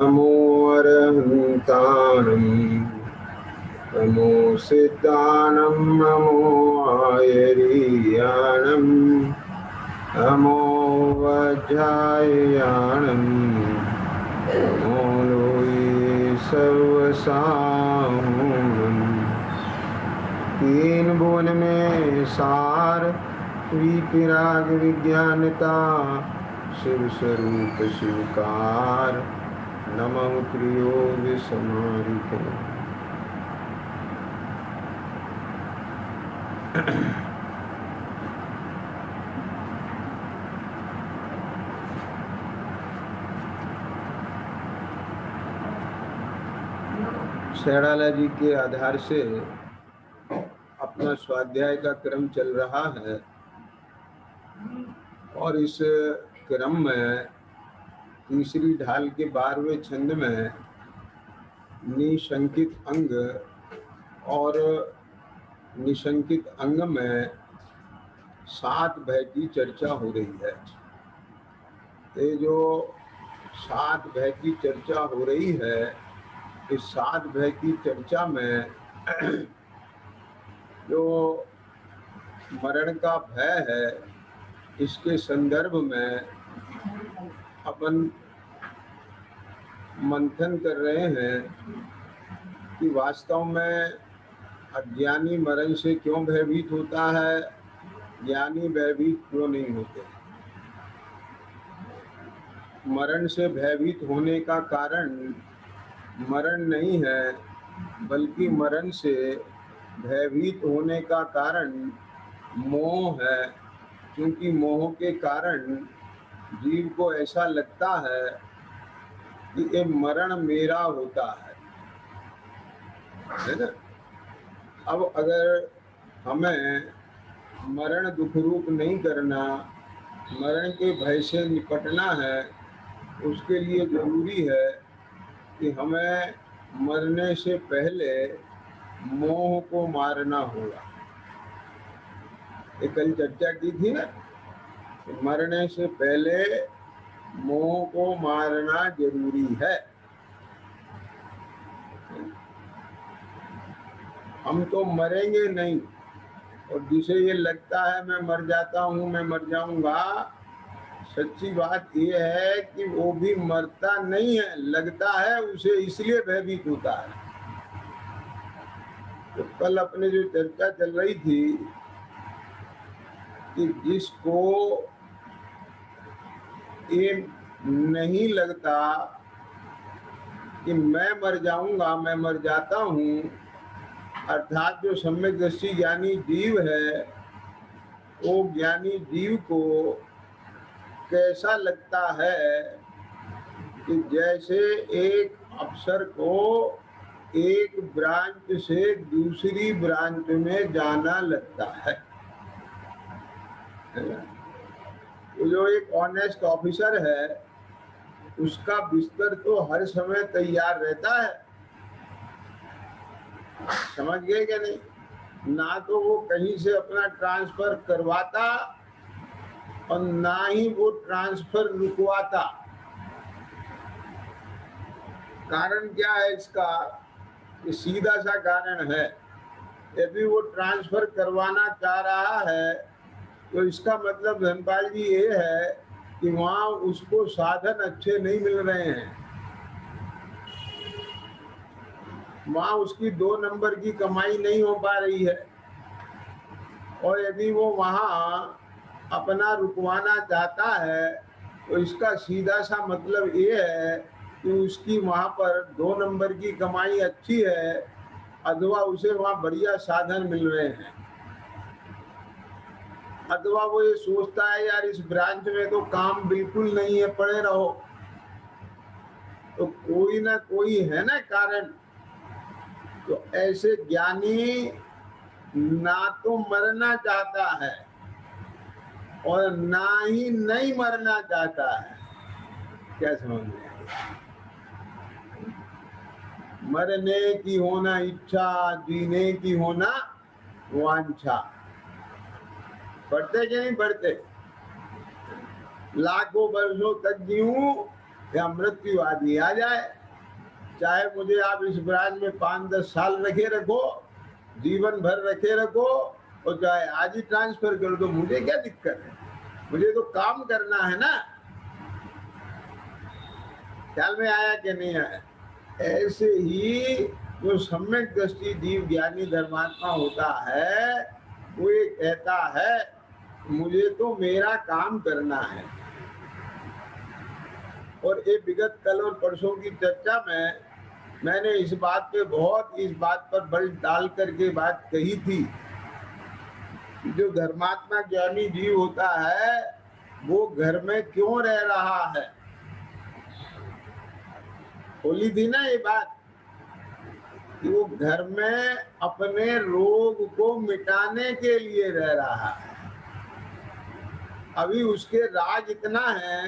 नमो अरहन्ताणं नमो सिद्धाणं नमो आयर्याणं नमो वज्राययाणं नमो लोये सर्वसाहुणं। तीन भुवन में सार विराग विज्ञानता शिव स्वरूप शिवकार नमः त्रियोग समारितो। शैराला जी के आधार से अपना स्वाध्याय का क्रम चल रहा है और इस क्रम में तीसरी ढाल के 12वें छंद में निशंकित अंग और निशंकित अंग में 7 भय की चर्चा हो रही है। ये जो 7 भय की चर्चा हो रही है, इस 7 भय की चर्चा में जो मरण का भय है, इसके संदर्भ में अपन मंथन कर रहे हैं कि वास्तव में अज्ञानी मरण से क्यों भयभीत होता है, ज्ञानी भयभीत क्यों नहीं होते। मरण से भयभीत होने का कारण मरण नहीं है, बल्कि मरण से भयभीत होने का कारण मोह है। क्योंकि मोह के कारण जीव को ऐसा लगता है कि ये मरण मेरा होता है ना। अब अगर हमें मरण दुख रूप नहीं करना, मरण के भय से निपटना है, उसके लिए जरूरी है कि हमें मरने से पहले मोह को मारना होगा। ये कल चर्चा की थी ना, मरने से पहले मोह को मारना जरूरी है। हम तो मरेंगे नहीं, और जिसे ये लगता है मैं मर जाता हूँ, मैं मर जाऊंगा, सच्ची बात ये है कि वो भी मरता नहीं है, लगता है उसे, इसलिए भयभीत होता है। तो कल अपने जो चर्चा चल रही थी कि जिसको ये नहीं लगता कि मैं मर जाऊंगा, मैं मर जाता हूँ, अर्थात जो सम्यक दृष्टि ज्ञानी जीव है, वो ज्ञानी जीव को कैसा लगता है कि जैसे एक अफसर को एक ब्रांच से दूसरी ब्रांच में जाना लगता है। वो जो एक ऑनेस्ट ऑफिसर है, उसका बिस्तर तो हर समय तैयार रहता है, समझ गए क्या नहीं? ना तो वो कहीं से अपना ट्रांसफर करवाता और ना ही वो ट्रांसफर रुकवाता। कारण क्या है इसका? ये सीधा सा कारण है। यदि वो ट्रांसफर करवाना चाह रहा है तो इसका मतलब धनपाल जी ये है कि वहाँ उसको साधन अच्छे नहीं मिल रहे हैं, वहाँ उसकी 2 नंबर की कमाई नहीं हो पा रही है। और यदि वो वहाँ अपना रुकवाना चाहता है तो इसका सीधा सा मतलब ये है कि उसकी वहाँ पर 2 नंबर की कमाई अच्छी है, अथवा उसे वहाँ बढ़िया साधन मिल रहे हैं, अथवा वो ये सोचता है यार इस ब्रांच में तो काम बिल्कुल नहीं है, पड़े रहो। तो कोई ना कोई है ना कारण। तो ऐसे ज्ञानी ना तो मरना चाहता है और ना ही नहीं मरना चाहता है। क्या समझ में? मरने की होना इच्छा, जीने की होना वांछा। बढ़ते कि नहीं बढ़ते? लाखों वर्षों तक जीऊं या मृत्यु आदि आ जाए, चाहे मुझे आप इस ब्राज में 5-10 साल रखे रखो, जीवन भर रखे रखो, और चाहे आज ही ट्रांसफर कर दो, मुझे क्या दिक्कत है, मुझे तो काम करना है ना। ख्याल में आया कि नहीं आया? ऐसे ही जो सम्यक दृष्टि जीव ज्ञानी धर्मात्मा होता है, वो ये कहता है मुझे तो मेरा काम करना है। और ये विगत कल और परसों की चर्चा में मैंने इस बात पर बल डाल करके बात कही थी, जो धर्मात्मा ज्ञानी जीव होता है वो घर में क्यों रह रहा है। बोली थी ना ये बात कि वो घर में अपने रोग को मिटाने के लिए रह रहा है। अभी उसके राज इतना है,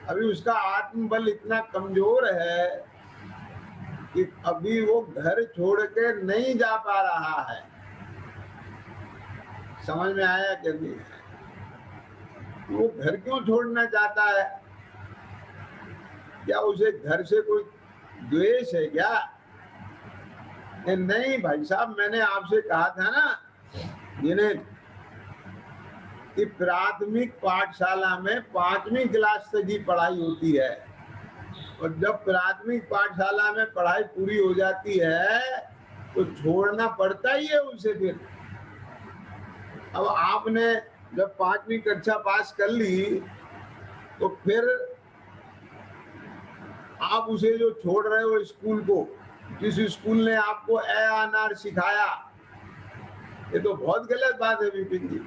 अभी उसका आत्मबल इतना कमजोर है कि अभी वो घर छोड़ के नहीं जा पा रहा है। समझ में आया कि नहीं? वो घर क्यों छोड़ना चाहता है? क्या उसे घर से कोई द्वेष है क्या? नहीं भाई साहब, मैंने आपसे कहा था ना जिन्हें कि प्राथमिक पाठशाला में 5वीं क्लास तक की पढ़ाई होती है, और जब प्राथमिक पाठशाला में पढ़ाई पूरी हो जाती है तो छोड़ना पड़ता ही है उसे। फिर अब आपने जब 5वीं कक्षा पास कर ली तो फिर आप उसे जो छोड़ रहे हो स्कूल को, जिस स्कूल ने आपको ए अनार सिखाया, ये तो बहुत गलत बात है विपिन जी।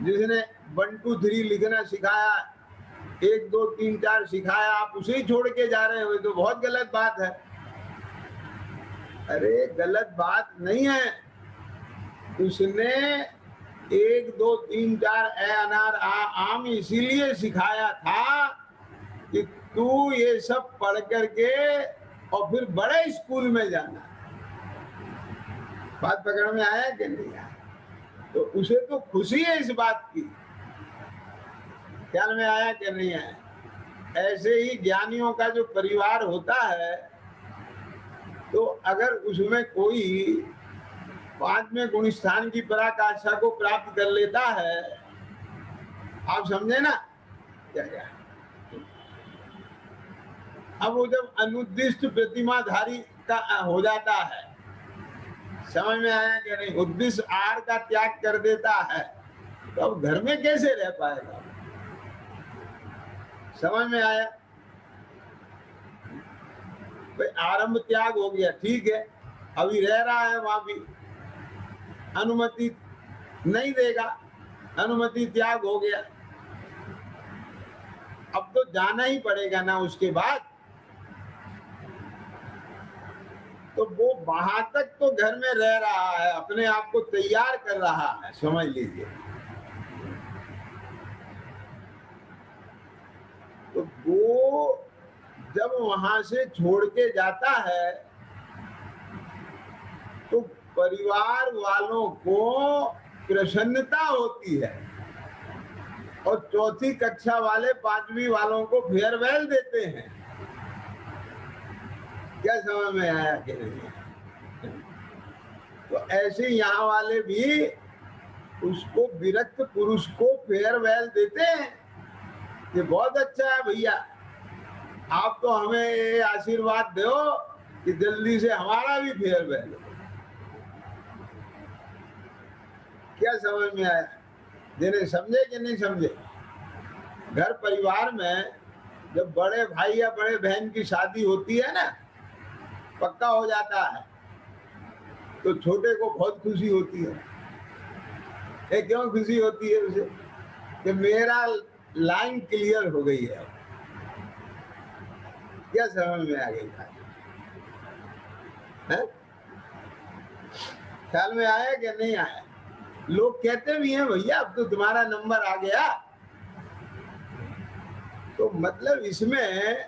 जिसने 1 2 3 लिखना सिखाया, 1 2 3 4 सिखाया, आप उसे ही छोड़ के जा रहे हो, ये तो बहुत गलत बात है। अरे गलत बात नहीं है, उसने 1 2 3 4 ए अनार आ आम इसीलिए सिखाया था कि तू ये सब पढ़ करके और फिर बड़े स्कूल में जाना। बात पकड़ में आया कि नहीं आया? तो उसे तो खुशी है इस बात की। ख्याल में आया कि नहीं आया? ऐसे ही ज्ञानियों का जो परिवार होता है, तो अगर उसमें कोई 5वें गुण स्थान की पराकाष्ठा को प्राप्त कर लेता है, आप समझे ना क्या क्या? अब वो जब अनुद्दिष्ट प्रतिमाधारी का हो जाता है, समझ में आया कि नहीं? उद्दिष्ट आहार का त्याग कर देता है, तो अब घर में कैसे रह पाएगा? समझ में आया? भाई आरंभ त्याग हो गया, ठीक है, अभी रह रहा है वहां भी, अनुमति नहीं देगा, अनुमति त्याग हो गया, अब तो जाना ही पड़ेगा ना उसके बाद। तो वो वहां तक तो घर में रह रहा है, अपने आप को तैयार कर रहा है, समझ लीजिए। तो वो जब वहां से छोड़ के जाता है तो परिवार वालों को प्रसन्नता होती है, और 4थी कक्षा वाले 5वीं वालों को फेयरवेल देते हैं। क्या समझ में आया कि नहीं? तो ऐसे यहाँ वाले भी उसको विरक्त पुरुष को फेयरवेल देते हैं कि बहुत अच्छा है भैया, आप तो हमें ये आशीर्वाद दो कि जल्दी से हमारा भी फेयरवेल हो। क्या समझ में आया? जिन्हें समझे कि नहीं समझे? घर परिवार में जब बड़े भाई या बड़े बहन की शादी होती है ना, पक्का हो जाता है, तो छोटे को बहुत खुशी होती है। ये क्यों खुशी होती है उसे? कि मेरा लाइन क्लियर हो गई है। क्या समझ में आ गई बात? ख्याल में आया कि नहीं आया? लोग कहते भी हैं भैया अब तो तुम्हारा नंबर आ गया। तो मतलब इसमें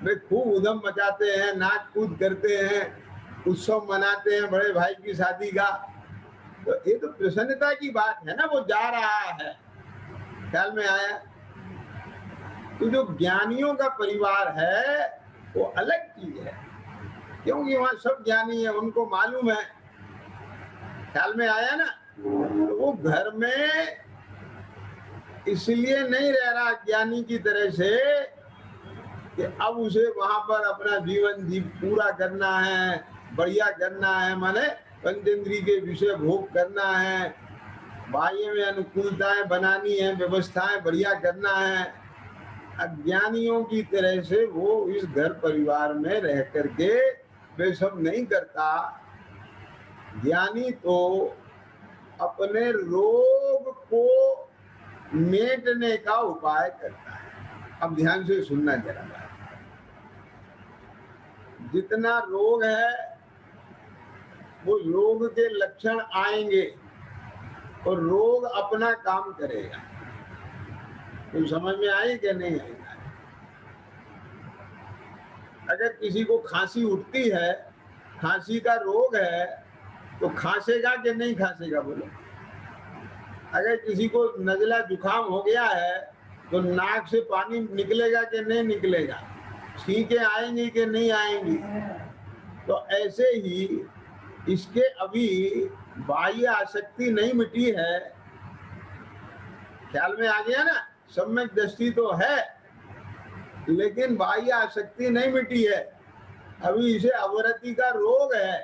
वे खूब उधम मचाते हैं, नाच कूद करते हैं, उत्सव मनाते हैं बड़े भाई की शादी का, तो ये तो प्रसन्नता की बात है ना, वो जा रहा है। ख्याल में आया? तो जो ज्ञानियों का परिवार है वो अलग चीज है, क्योंकि वहां सब ज्ञानी है, उनको मालूम है। ख्याल में आया ना? तो वो घर में इसलिए नहीं रह रहा ज्ञानी की तरह से कि अब उसे वहां पर अपना जीवन पूरा करना है, बढ़िया करना है, माने पंचेंद्री के विषय भोग करना है, बाह्य में अनुकूलताएं बनानी है, व्यवस्थाएं बढ़िया करना है। अज्ञानियों की तरह से वो इस घर परिवार में रह करके वे सब नहीं करता। ज्ञानी तो अपने रोग को मेटने का उपाय करता है। अब ध्यान से सुनना जरा, जितना रोग है वो रोग के लक्षण आएंगे और रोग अपना काम करेगा। तो समझ में आई कि नहीं आई? अगर किसी को खांसी उठती है, खांसी का रोग है, तो खांसेगा कि नहीं खांसेगा बोलो? अगर किसी को नजला जुकाम हो गया है तो नाक से पानी निकलेगा कि नहीं निकलेगा? छींकें आएंगी कि नहीं आएंगी? तो ऐसे ही इसके अभी बाह्य आसक्ति नहीं मिटी है। ख्याल में आ गया ना? सम्यक दृष्टि तो है लेकिन बाह्य आसक्ति नहीं मिटी है। अभी इसे अवरति का रोग है,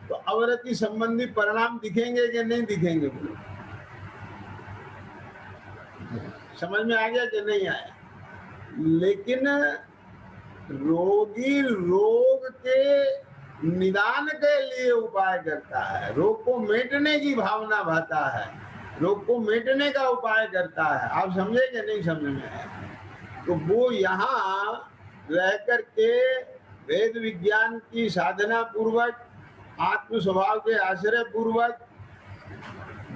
तो अवरति संबंधी परिणाम दिखेंगे कि नहीं दिखेंगे? समझ में आ गया कि नहीं आया? लेकिन रोगी रोग के निदान के लिए उपाय करता है, रोग को मेटने की भावना भाता है, रोग को मेटने का उपाय करता है। आप समझे कि नहीं समझ में आया? तो वो यहाँ रह करके वेद विज्ञान की साधना पूर्वक, आत्म स्वभाव के आश्रय पूर्वक,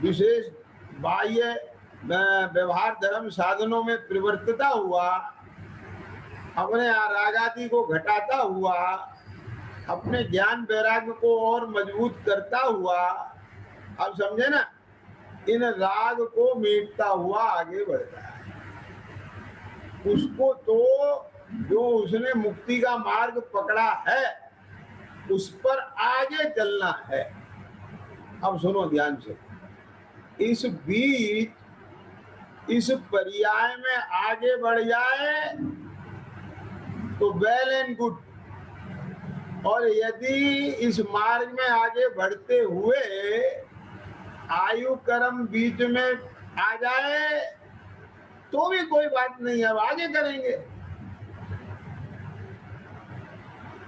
विशेष बाह्य व्यवहार धर्म साधनों में परिवर्तिता हुआ, अपने रागादि को घटाता हुआ, अपने ज्ञान वैराग्य को और मजबूत करता हुआ, आप समझे ना, इन राग को मीटता हुआ आगे बढ़ता है। उसको तो जो उसने मुक्ति का मार्ग पकड़ा है उस पर आगे चलना है। अब सुनो ध्यान से, इस बीच इस पर्याय में आगे बढ़ जाए तो वेल एंड गुड, और यदि इस मार्ग में आगे बढ़ते हुए आयु कर्म बीच में आ जाए तो भी कोई बात नहीं, अब आगे करेंगे।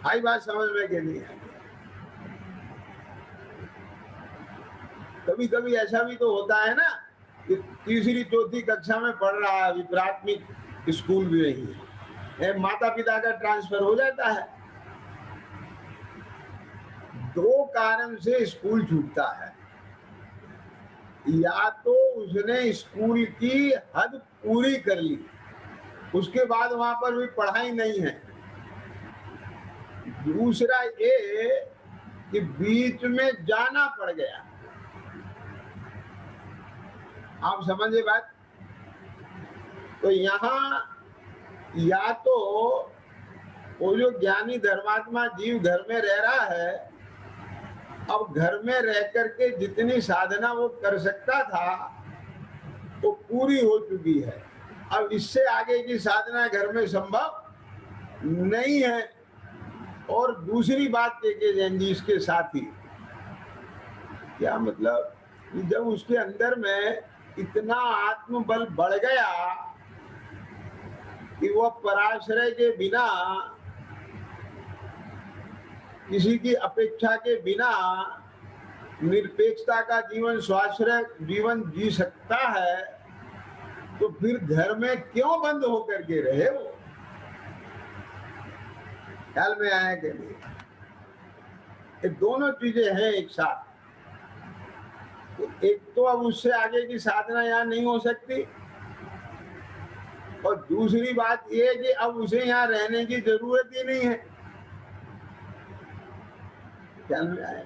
आई बात समझ में कि नहीं आई? कभी कभी ऐसा भी तो होता है ना कि तीसरी चौथी कक्षा में पढ़ रहा है, प्राथमिक स्कूल भी नहीं है, माता पिता का ट्रांसफर हो जाता है। दो कारण से स्कूल छूटता है, या तो उसने स्कूल की हद पूरी कर ली, उसके बाद वहां पर भी पढ़ाई नहीं है। दूसरा ये कि बीच में जाना पड़ गया। आप समझे बात? तो यहाँ या तो वो जो ज्ञानी धर्मात्मा जीव घर में रह रहा है, अब घर में रह करके जितनी साधना वो कर सकता था वो पूरी हो चुकी है। अब इससे आगे की साधना घर में संभव नहीं है। और दूसरी बात के जैन जी इसके साथ ही, क्या मतलब, जब उसके अंदर में इतना आत्मबल बढ़ गया कि वह पराश्रय के बिना, किसी की अपेक्षा के बिना निरपेक्षता का जीवन, स्वाश्रय जीवन जी सकता है, तो फिर घर में क्यों बंद होकर के रहे वो? ख्याल में आया कि नहीं? ये दोनों चीजें हैं एक साथ। तो एक तो अब उससे आगे की साधना यहाँ नहीं हो सकती, और दूसरी बात ये है कि अब उसे यहाँ रहने की जरूरत ही नहीं है। ख्याल में आया?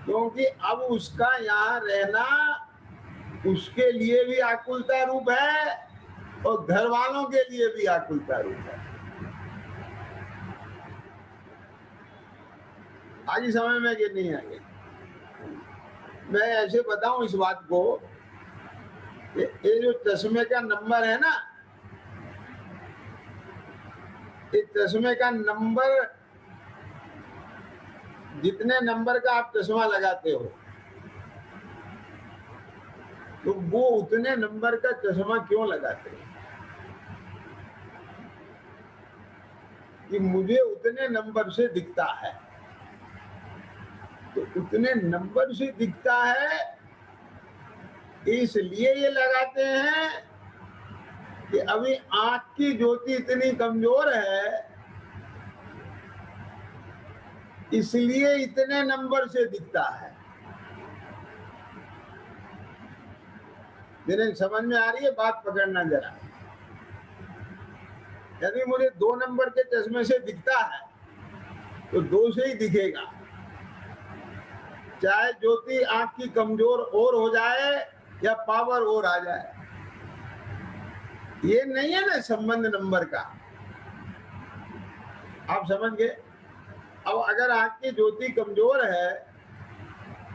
क्योंकि अब उसका यहाँ रहना उसके लिए भी आकुलता रूप है और घर वालों के लिए भी आकुलता रूप है। आगे समझ में कि नहीं आगे? मैं ऐसे बताऊं इस बात को, ये जो चश्मे का नंबर है ना, ये चश्मे का नंबर, जितने नंबर का आप चश्मा लगाते हो तो वो उतने नंबर का चश्मा क्यों लगाते हो? कि मुझे उतने नंबर से दिखता है, तो उतने नंबर से दिखता है इसलिए ये लगाते हैं कि अभी आंख की ज्योति इतनी कमजोर है, इसलिए इतने नंबर से दिखता है। जिन्हें समझ में आ रही है बात पकड़ना जरा। यदि मुझे 2 नंबर के चश्मे से दिखता है तो 2 से ही दिखेगा, चाहे ज्योति आंख की कमजोर और हो जाए या पावर और आ जाए। ये नहीं है ना संबंध नंबर का, आप समझ गए? अब अगर आंख की ज्योति कमजोर है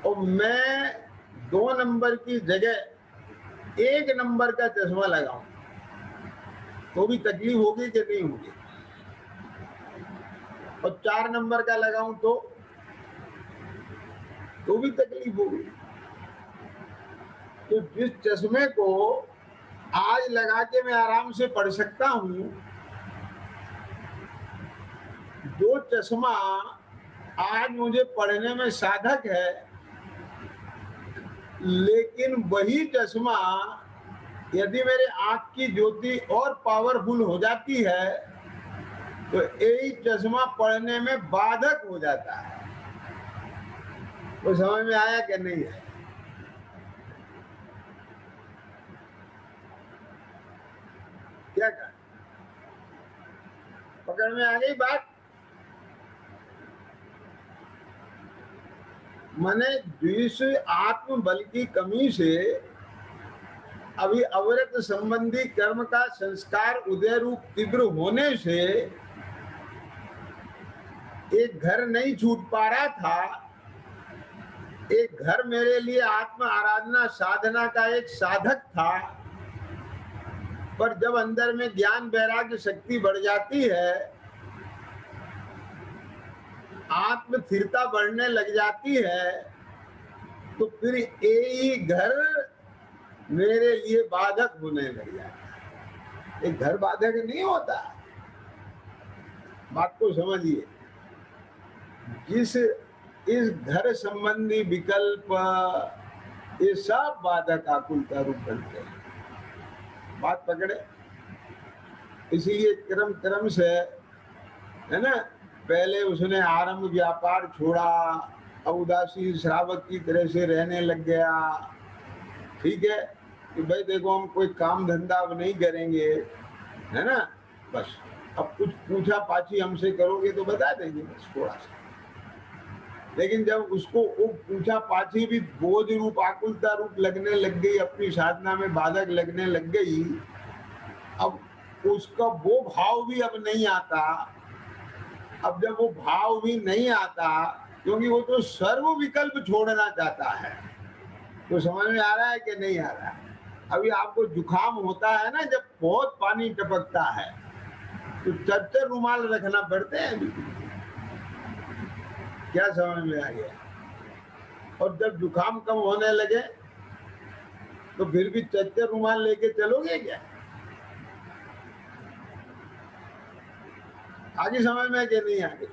और मैं 2 नंबर की जगह 1 नंबर का चश्मा लगाऊं तो भी तकलीफ होगी कि नहीं होगी? और 4 नंबर का लगाऊं तो भी तकलीफ होगी। तो जिस चश्मे को आज लगा के मैं आराम से पढ़ सकता हूं, जो चश्मा आज मुझे पढ़ने में साधक है, लेकिन वही चश्मा यदि मेरे आंख की ज्योति और पावरफुल हो जाती है तो यही चश्मा पढ़ने में बाधक हो जाता है। वो समझ में आया कि नहीं है? क्या कहा? पकड़ में आ गई बात? माने जिस आत्म बल की कमी से अभी अवरत संबंधी कर्म का संस्कार उदय रूप तीव्र होने से एक घर नहीं छूट पा रहा था। एक घर मेरे लिए आत्म आराधना साधना का एक साधक था, पर जब अंदर में ज्ञान वैराग्य शक्ति बढ़ जाती है, आत्म स्थिरता बढ़ने लग जाती है, तो फिर यही घर मेरे लिए बाधक होने लग जाता है। एक घर बाधक नहीं होता, बात को समझिए। जिस इस घर संबंधी विकल्प ये सब बाधक आकुलता रूप बनते हैं। बात पकड़े? इसीलिए क्रम क्रम से, है ना, पहले उसने आरंभ व्यापार छोड़ा, अब उदासी श्रावक की तरह से रहने लग गया। ठीक है कि भाई देखो हम कोई काम धंधा अब नहीं करेंगे, है ना, बस अब कुछ पूछा पाछी हमसे करोगे तो बता देंगे बस थोड़ा सा। लेकिन जब उसको वो पूछा पाछी भी बोझ रूप आकुलता रूप लगने लग गई, अपनी साधना में बाधक लगने लग गई, अब उसका वो भाव भी अब नहीं आता। अब जब वो भाव भी नहीं आता, क्योंकि वो तो सर्व विकल्प छोड़ना चाहता है। तो समझ में आ रहा है कि नहीं आ रहा है? अभी आपको जुकाम होता है ना, जब बहुत पानी टपकता है तो 4 रुमाल रखना पड़ते हैं। क्या समझ में आ गया? और जब जुकाम कम होने लगे तो फिर भी 4 रुमाल लेके चलोगे क्या? आगे समझ में कि नहीं आगे?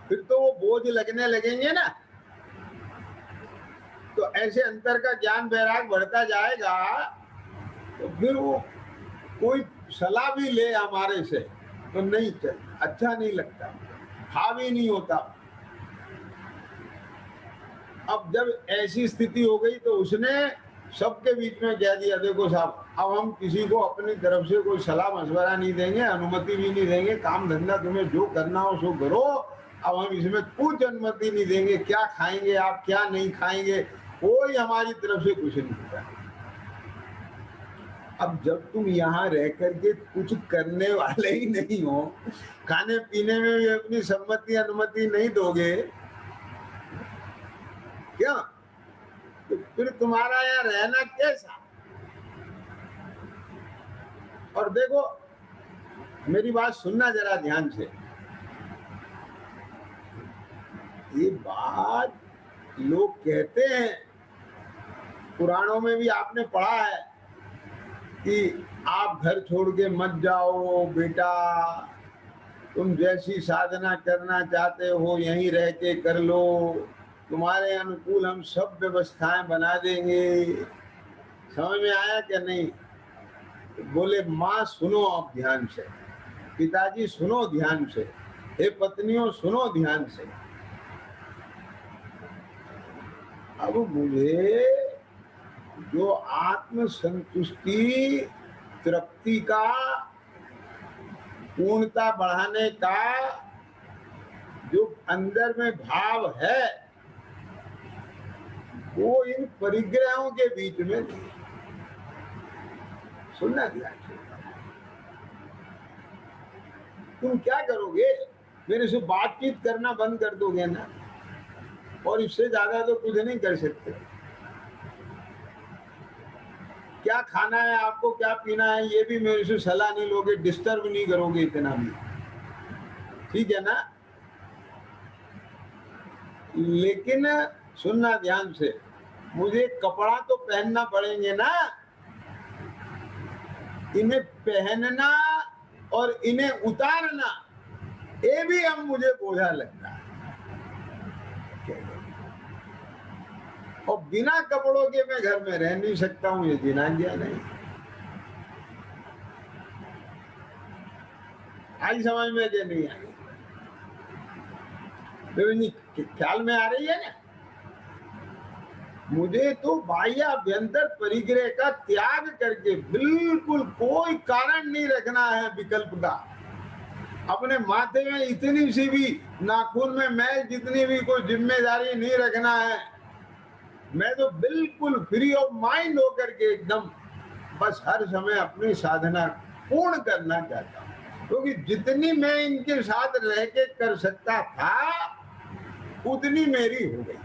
फिर तो वो बोझ लगने लगेंगे ना। तो ऐसे अंतर का ज्ञान वैराग बढ़ता जाएगा, तो फिर वो कोई सलाह भी ले हमारे से तो नहीं चल, अच्छा नहीं लगता, हावी नहीं होता। अब जब ऐसी स्थिति हो गई तो उसने सबके बीच में कह दिया, देखो साहब अब हम किसी को अपनी तरफ से कोई सलाह मशवरा नहीं देंगे, अनुमति भी नहीं देंगे, काम धंधा तुम्हें जो करना हो सो करो, अब हम इसमें कुछ अनुमति नहीं देंगे, क्या खाएंगे आप, क्या नहीं खाएंगे, कोई हमारी तरफ से कुछ नहीं होगा। अब जब तुम यहाँ रह करके कुछ करने वाले ही नहीं हो, खाने पीने में भी अपनी सम्मति अनुमति नहीं दोगे, क्या तो फिर तुम्हारा यहाँ रहना कैसा? और देखो, मेरी बात सुनना जरा ध्यान से, ये बात लोग कहते हैं, पुराणों में भी आपने पढ़ा है कि आप घर छोड़ के मत जाओ बेटा, तुम जैसी साधना करना चाहते हो यहीं रह के कर लो, तुम्हारे अनुकूल हम सब व्यवस्थाएं बना देंगे। समझ में आया क्या नहीं? बोले माँ सुनो अब ध्यान से, पिताजी सुनो ध्यान से, हे पत्नियों सुनो ध्यान से। अब मुझे जो आत्म संतुष्टि, तृप्ति का, पूर्णता बढ़ाने का जो अंदर में भाव है, वो इन परिग्रहों के बीच में नहीं। सुनना ध्यान से, तुम क्या करोगे? मेरे से बातचीत करना बंद कर दोगे ना, और इससे ज्यादा तो कुछ नहीं कर सकते। क्या खाना है आपको, क्या पीना है, ये भी मेरे से सलाह नहीं लोगे, डिस्टर्ब नहीं करोगे इतना भी, ठीक है ना? लेकिन सुनना ध्यान से, मुझे कपड़ा तो पहनना पड़ेंगे ना, इन्हें पहनना और इन्हें उतारना, ये भी अब मुझे बोझा लगता है। और बिना कपड़ों के मैं घर में रह नहीं सकता हूं, ये दिनांगिया नहीं। आई समझ में कि नहीं आई? ख्याल में आ रही है ना? मुझे तो बाह्य अभ्यंतर परिग्रह का त्याग करके बिल्कुल कोई कारण नहीं रखना है विकल्प का। अपने माथे में इतनी सी भी, नाखून में मैल जितनी भी कोई जिम्मेदारी नहीं रखना है। मैं तो बिल्कुल फ्री ऑफ माइंड होकर के एकदम बस हर समय अपनी साधना पूर्ण करना चाहता हूँ, क्योंकि जितनी मैं इनके साथ रह के कर सकता था उतनी मेरी हो गई।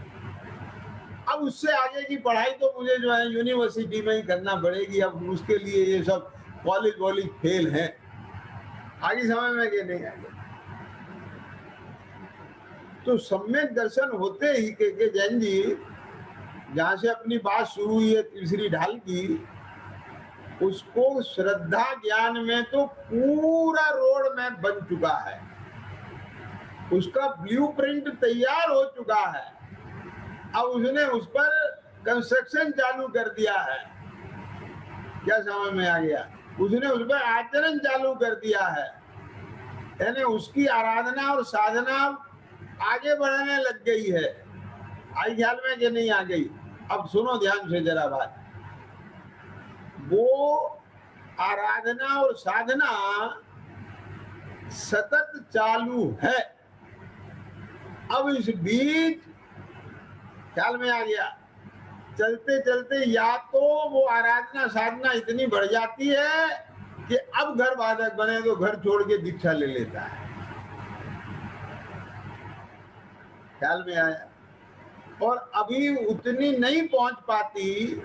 अब उससे आगे की पढ़ाई तो मुझे जो है यूनिवर्सिटी में ही करना पड़ेगी। अब उसके लिए ये सब कॉलेज वॉलेज फेल है। आगे समझ में कि नहीं आगे? तो सम्यक दर्शन होते ही के जैन जी, जहां से अपनी बात शुरू हुई है तीसरी ढाल की, उसको श्रद्धा ज्ञान में तो पूरा रोड मैप बन चुका है, उसका ब्लूप्रिंट तैयार हो चुका है। अब उसने उस पर कंस्ट्रक्शन चालू कर दिया है। क्या समझ में आ गया? उसने उस पर आचरण चालू कर दिया है, यानी उसकी आराधना और साधना आगे बढ़ने लग गई है। आई ख्याल में कि नहीं आ गई? अब सुनो ध्यान से जरा बात। वो आराधना और साधना सतत चालू है। अब इस बीच ख्याल में आ गया, चलते चलते या तो वो आराधना साधना इतनी बढ़ जाती है कि अब घर बाधक बने तो घर छोड़ के दीक्षा ले लेता है। ख्याल में आया? और अभी उतनी नहीं पहुंच पाती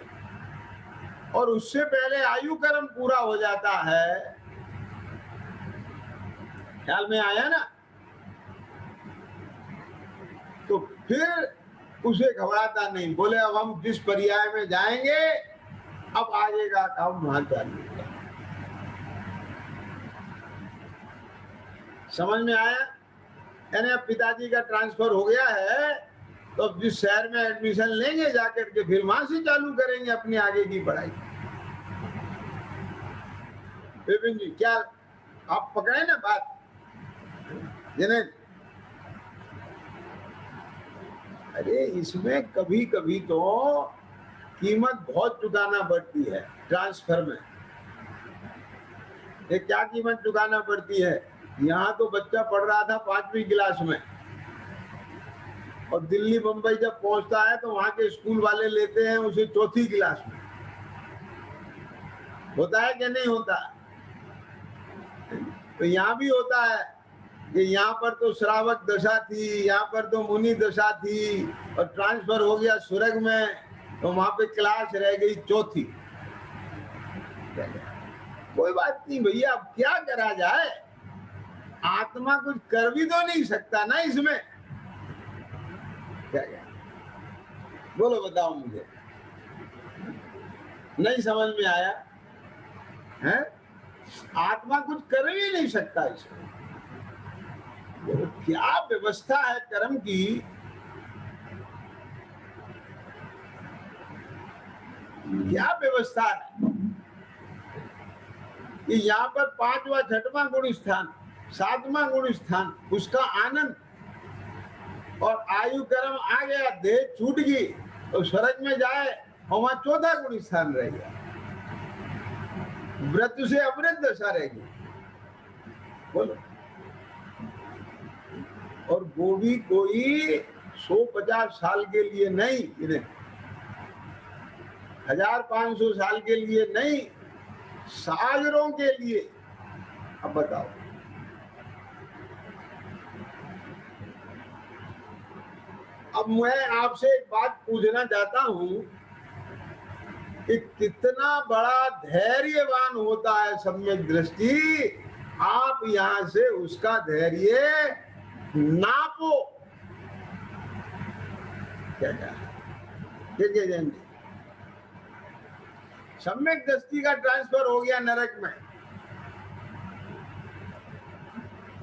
और उससे पहले आयु कर्म पूरा हो जाता है। ख्याल में आया ना? तो फिर उसे घबराता नहीं, बोले अब हम जिस पर्याय में जाएंगे अब आगे का काम वहां चालू। समझ में आया? यानी अब पिताजी का ट्रांसफर हो गया है, तो अब जिस शहर में एडमिशन लेंगे जाकर के फिर वहां से चालू करेंगे अपनी आगे की पढ़ाई। विपिन जी क्या आप पकड़े ना बात? जिन्हें अरे इसमें कभी कभी तो कीमत बहुत चुकाना पड़ती है ट्रांसफर में। ये क्या कीमत चुकाना पड़ती है? यहाँ तो बच्चा पढ़ रहा था 5वीं क्लास में, और दिल्ली बंबई जब पहुंचता है तो वहां के स्कूल वाले लेते हैं उसे चौथी क्लास में। होता है कि नहीं होता? तो यहाँ भी होता है कि यहाँ पर तो श्रावक दशा थी, यहाँ पर तो मुनि दशा थी, और ट्रांसफर हो गया स्वर्ग में, तो वहां पे क्लास रह गई चौथी। कोई बात नहीं भैया, अब क्या करा जाए, आत्मा कुछ कर भी तो नहीं सकता ना इसमें। क्या क्या बोलो, बताओ मुझे, नहीं समझ में आया है? आत्मा कुछ कर भी नहीं सकता इसमें। तो क्या व्यवस्था है कर्म की, क्या व्यवस्था है कि यहाँ पर 5वां 6वां गुण स्थान, 7वां गुण स्थान, उसका आनंद, और आयु कर्म आ गया, देह छूट गई तो स्वर्ग में जाए और वहां 4था गुण स्थान रह गया, व्रत से अवृत दशा रहेगी। बोलो, और वो भी कोई 150 साल के लिए नहीं, 1500 साल के लिए नहीं, सागरों के लिए। अब बताओ, अब मैं आपसे एक बात पूछना चाहता हूं कि कितना बड़ा धैर्यवान होता है सम्यक दृष्टि, आप यहां से उसका धैर्य नापो। क्या जाएंगे? सम्यक दृष्टि का ट्रांसफर हो गया नरक में,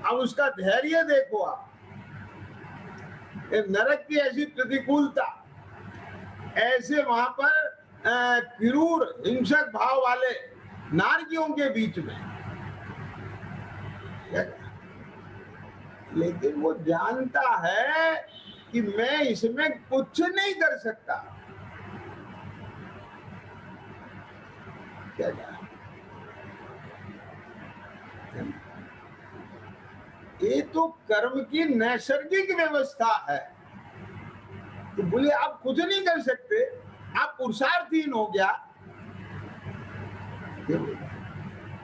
अब उसका धैर्य देखो आप। नरक की ऐसी प्रतिकूलता, ऐसे वहां पर क्रूर हिंसक भाव वाले नारकियों के बीच में, लेकिन वो जानता है कि मैं इसमें कुछ नहीं कर सकता। क्या ये तो कर्म की नैसर्गिक व्यवस्था है। तो बोले आप कुछ नहीं कर सकते, आप पुरुषार्थहीन हो गया।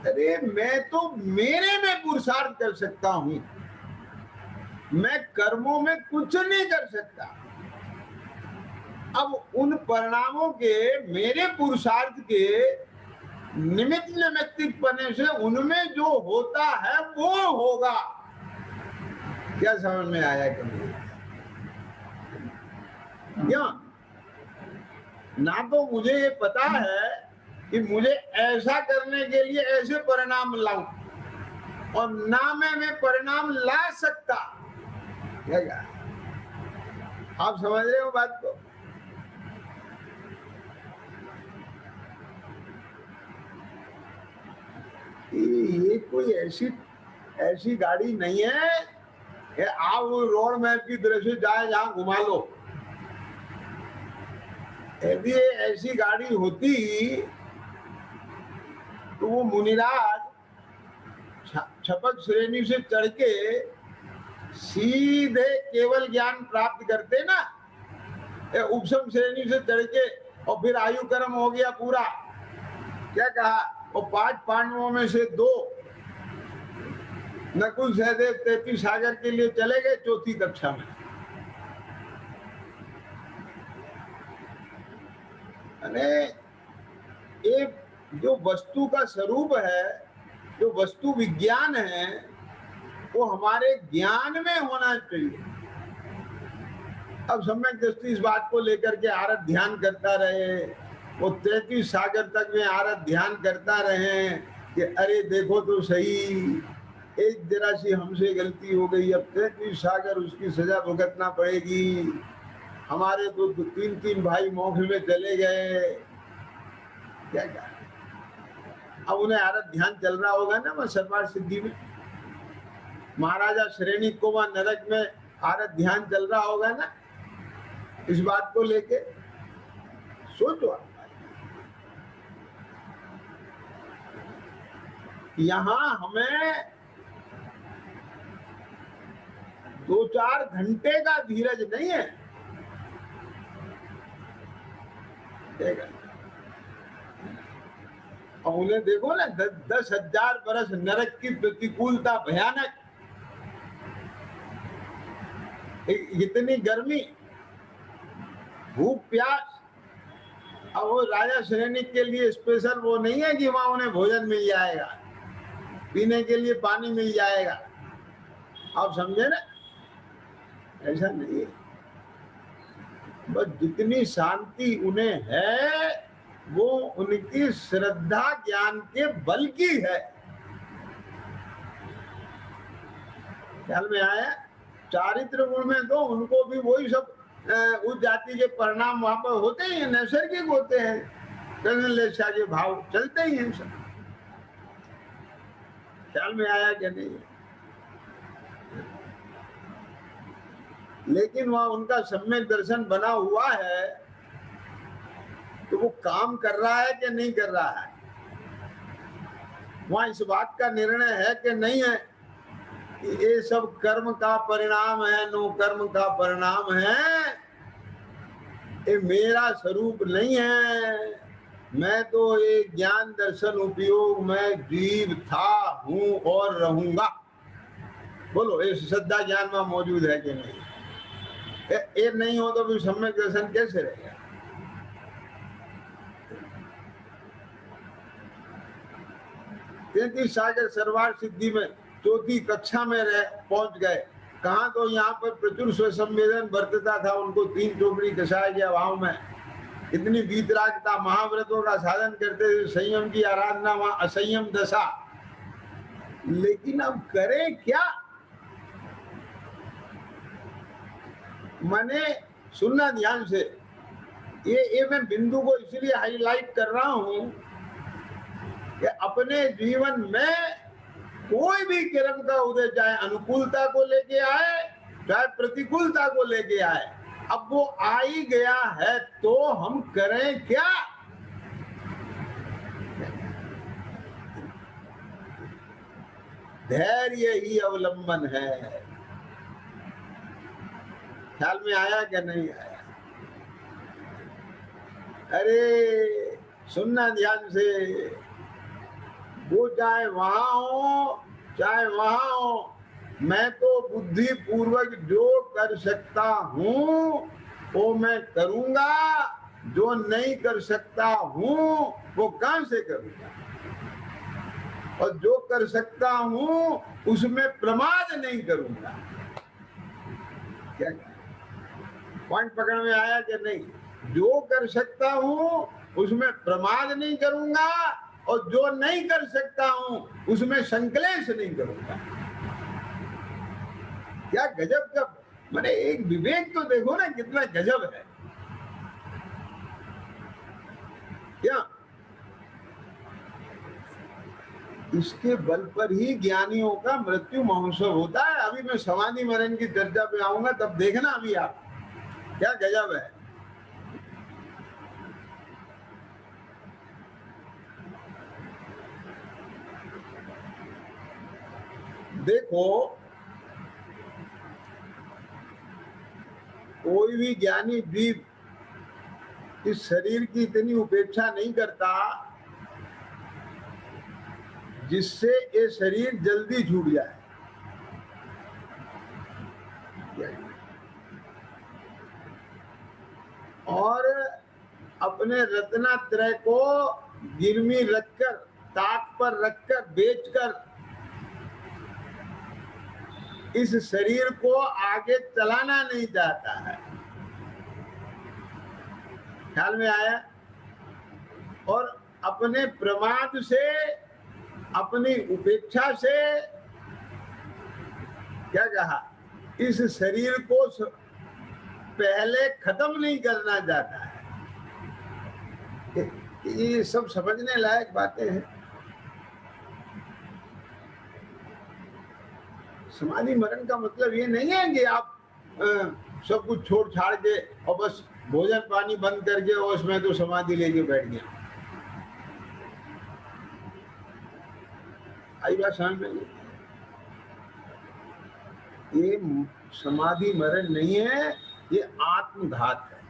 अरे मैं तो मेरे में पुरुषार्थ कर सकता हूं, मैं कर्मों में कुछ नहीं कर सकता। अब उन परिणामों के, मेरे पुरुषार्थ के निमित्त नैमित्तिक पने से उनमें जो होता है वो होगा। क्या समझ में आया कभी? क्या ना तो मुझे ये पता है कि मुझे ऐसा करने के लिए ऐसे परिणाम लाऊं, और ना मैं परिणाम ला सकता। क्या आप समझ रहे हो बात को? ये कोई ऐसी गाड़ी नहीं है कि आप रोड मैप की तरह से जाए जहां घुमा लो। यदि ऐसी गाड़ी होती तो वो मुनिराज छपक श्रेणी से चढ़ के सीधे केवल ज्ञान प्राप्त करते ना, उपसम श्रेणी से चढ़ के, और फिर आयु कर्म हो गया पूरा। क्या कहा? और 5 पांडवों में से 2 नकुल सहदेव 33 सागर के लिए चले गए 4थी कक्षा में। एक जो वस्तु का स्वरूप है, जो वस्तु विज्ञान है, वो हमारे ज्ञान में होना चाहिए। अब सम्यक दृष्टि इस बात को लेकर के आरत ध्यान करता रहे, वो 33 सागर तक में आरत ध्यान करता रहे कि अरे देखो तो सही, एक जरा सी हमसे गलती हो गई, अब 33 सागर उसकी सजा भुगतना पड़ेगी, हमारे तो 3 भाई मोक्ष में चले गए। क्या अब उन्हें आरत ध्यान चल रहा होगा ना वह सर्वार्थ सिद्धि में, महाराजा श्रेणी को वह नरक में आरत ध्यान चल रहा होगा ना, इस बात को लेके सोचो। यहां हमें 2-4 घंटे का धीरज नहीं है। और उन्हें देखो ना, 10,000 बरस नरक की प्रतिकूलता भयानक, इतनी गर्मी, भूख प्यास। अब वो राजा सैनिक के लिए स्पेशल वो नहीं है कि वहां उन्हें भोजन मिल जाएगा, पीने के लिए पानी मिल जाएगा। आप समझे ना, ऐसा नहीं है। बस जितनी शांति उन्हें है वो उनकी श्रद्धा ज्ञान के बल की है। ख्याल में आया? चारित्र गुण में तो उनको भी वही सब उस जाति के परिणाम वहां पर होते ही हैं, नैसर्गिक होते हैं, कर्णलेशा के भाव चलते ही हैं सब। ख्याल में आया क्या नहीं? लेकिन वहां उनका सम्यक दर्शन बना हुआ है, तो वो काम कर रहा है कि नहीं कर रहा है? वहां इस बात का निर्णय है कि नहीं है कि ये सब कर्म का परिणाम है, नो कर्म का परिणाम है, ये मेरा स्वरूप नहीं है, मैं तो ये ज्ञान दर्शन उपयोग में जीव था, हूं और रहूंगा। बोलो, ये श्रद्धा ज्ञान में मौजूद है कि नहीं? ये नहीं हो तो फिर सम्यक दर्शन कैसे रहेगा? तैतीस सागर सर्वार्थ सिद्धि में चौथी कक्षा में पहुंच गए। कहा तो यहाँ पर प्रचुर स्वसंवेदन बरतता था, उनको 3 चौकड़ी कसाया गया भाव में। इतनी वीतरागता, महाव्रतों का साधन करते थे, संयम की आराधना, वहां असंयम दशा। लेकिन अब करें क्या? मैंने सुनना ध्यान से, ये मैं बिंदु को इसलिए हाईलाइट कर रहा हूं कि अपने जीवन में कोई भी कर्म का उदय, चाहे अनुकूलता को लेके आए चाहे प्रतिकूलता को लेके आए, अब वो आ ही गया है तो हम करें क्या? धैर्य ही अवलंबन है। ख्याल में आया क्या नहीं आया? अरे सुनना ध्यान से, वो चाहे वहां हो चाहे वहां हो, मैं तो बुद्धि पूर्वक जो कर सकता हूं वो मैं करूंगा, जो नहीं कर सकता हूं वो कहां से करूंगा, और जो कर सकता हूं उसमें प्रमाद नहीं करूंगा। क्या पॉइंट पकड़ में आया कि नहीं? जो कर सकता हूं उसमें प्रमाद नहीं करूंगा, और जो नहीं कर सकता हूं उसमें संकलेश नहीं करूंगा। क्या गजब का, मैंने एक विवेक तो देखो ना, कितना गजब है। क्या इसके बल पर ही ज्ञानियों का मृत्यु महोत्सव होता है। अभी मैं समाधि मरण की चर्चा पे आऊंगा, तब देखना अभी आप, क्या गजब है। देखो, कोई भी ज्ञानी जीव इस शरीर की इतनी उपेक्षा नहीं करता जिससे ये शरीर जल्दी छूट जाए। और अपने रत्नात्रय को गिरवी रखकर, ताक पर रखकर, बेचकर इस शरीर को आगे चलाना नहीं चाहता है। ख्याल में आया? और अपने प्रमाद से, अपनी उपेक्षा से, क्या कहा, इस शरीर को पहले खत्म नहीं करना चाहता है। ये सब समझने लायक बातें हैं। समाधि मरण का मतलब ये नहीं है कि आप सब कुछ छोड़ छाड़ के और बस भोजन पानी बंद करके और उसमें तो समाधि लेके बैठ गया। आई बात समझ में? ये समाधि मरण नहीं है, ये आत्मघात है।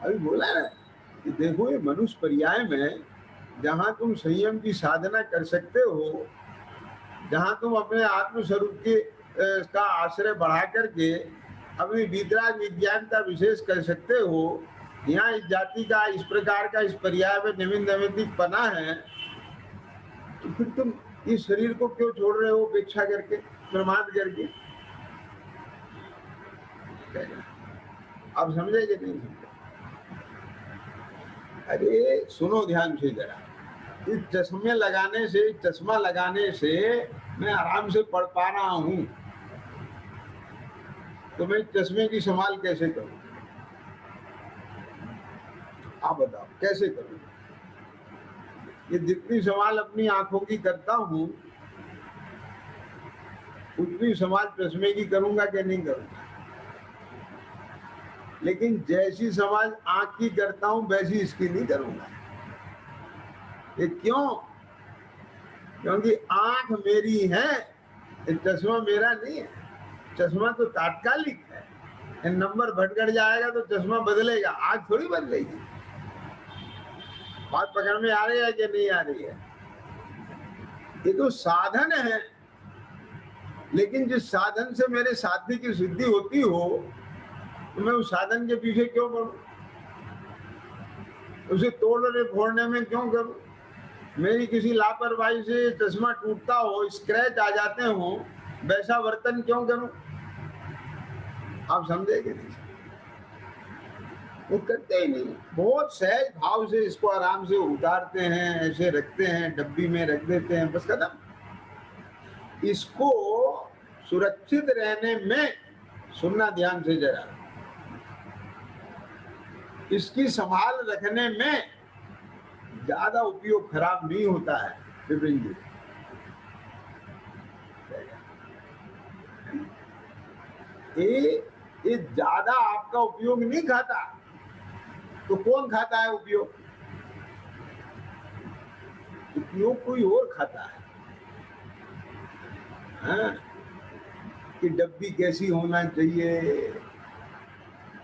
अभी बोला ना कि देखो ये मनुष्य पर्याय में जहां तुम संयम की साधना कर सकते हो, जहां तुम अपने आत्म स्वरूप के का आश्रय बढ़ा करके अपनी वितराग विज्ञानता विशेष कर सकते हो, यहाँ इस जाति का इस प्रकार का इस पर्याय में नैमित्तिक पना है, तो फिर तुम इस शरीर को क्यों छोड़ रहे हो उपेक्षा करके, प्रमाद करके? आप समझे कि नहीं समझे? अरे सुनो ध्यान से जरा, इस चश्मे लगाने से, चश्मा लगाने से मैं आराम से पढ़ पा रहा हूं, तो मैं चश्मे की संभाल कैसे करूं? आप बताओ कैसे करूं? ये जितनी संभाल अपनी आंखों की करता हूं, उतनी संभाल चश्मे की करूंगा कि नहीं करूंगा? लेकिन जैसी संभाल आंख की करता हूं वैसी इसकी नहीं करूंगा। ये क्यों? क्योंकि आंख मेरी है, चश्मा मेरा नहीं है। चश्मा तो तात्कालिक है, नंबर भटक जाएगा तो चश्मा बदलेगा, आंख थोड़ी बदलेगी। बात पकड़ में आ रही है कि नहीं आ रही है? ये तो साधन है, लेकिन जिस साधन से मेरे साध्य की सिद्धि होती हो, तो मैं उस साधन के पीछे क्यों पड़ूं? उसे तोड़ने फोड़ने में क्यों करूं? मेरी किसी लापरवाही से चश्मा टूटता हो, स्क्रैच आ जाते हो, वैसा वर्तन क्यों करूं? आप समझे कि नहीं? वो करते ही नहीं, बहुत सहज भाव से इसको आराम से उतारते हैं, ऐसे रखते हैं, डब्बी में रख देते हैं, बस खत्म। इसको सुरक्षित रहने में, सुनना ध्यान से जरा, इसकी संभाल रखने में ज्यादा उपयोग खराब नहीं होता है विपिन जी। ये ज्यादा आपका उपयोग नहीं खाता, तो कौन खाता है उपयोग? उपयोग कोई और खाता है। हाँ? कि डब्बी कैसी होना चाहिए,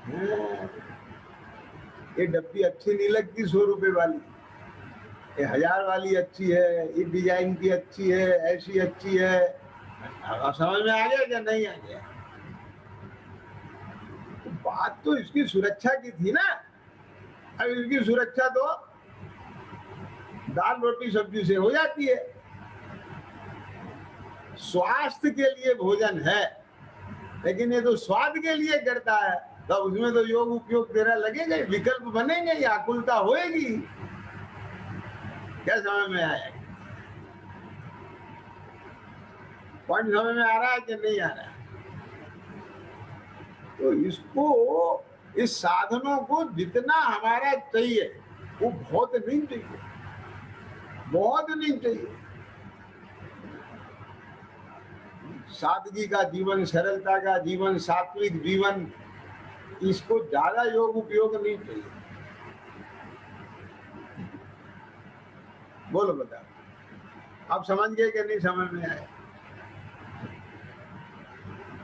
हाँ? ये डब्बी अच्छी नहीं लगती 100 रुपए वाली, ये 1000 वाली अच्छी है, ये डिजाइन की अच्छी है, ऐसी अच्छी है। अब समझ में आ गया क्या नहीं आ गया? तो बात तो इसकी सुरक्षा की थी ना। अब इसकी सुरक्षा तो दाल रोटी सब्जी से हो जाती है। स्वास्थ्य के लिए भोजन है, लेकिन ये तो स्वाद के लिए करता है, तो उसमें तो योग उपयोग तेरा लगेगा, विकल्प बनेंगे, या आकुलता होएगी। क्या समझ में आया? पॉइंट समझ में आ रहा है कि नहीं आ रहा है? तो इसको, इस साधनों को जितना हमारा चाहिए वो बहुत नहीं चाहिए, बहुत नहीं चाहिए। सादगी का जीवन, सरलता का जीवन, सात्विक जीवन, इसको ज्यादा योग उपयोग नहीं चाहिए। बोलो बताओ, आप समझ गए कि नहीं समझ में आए?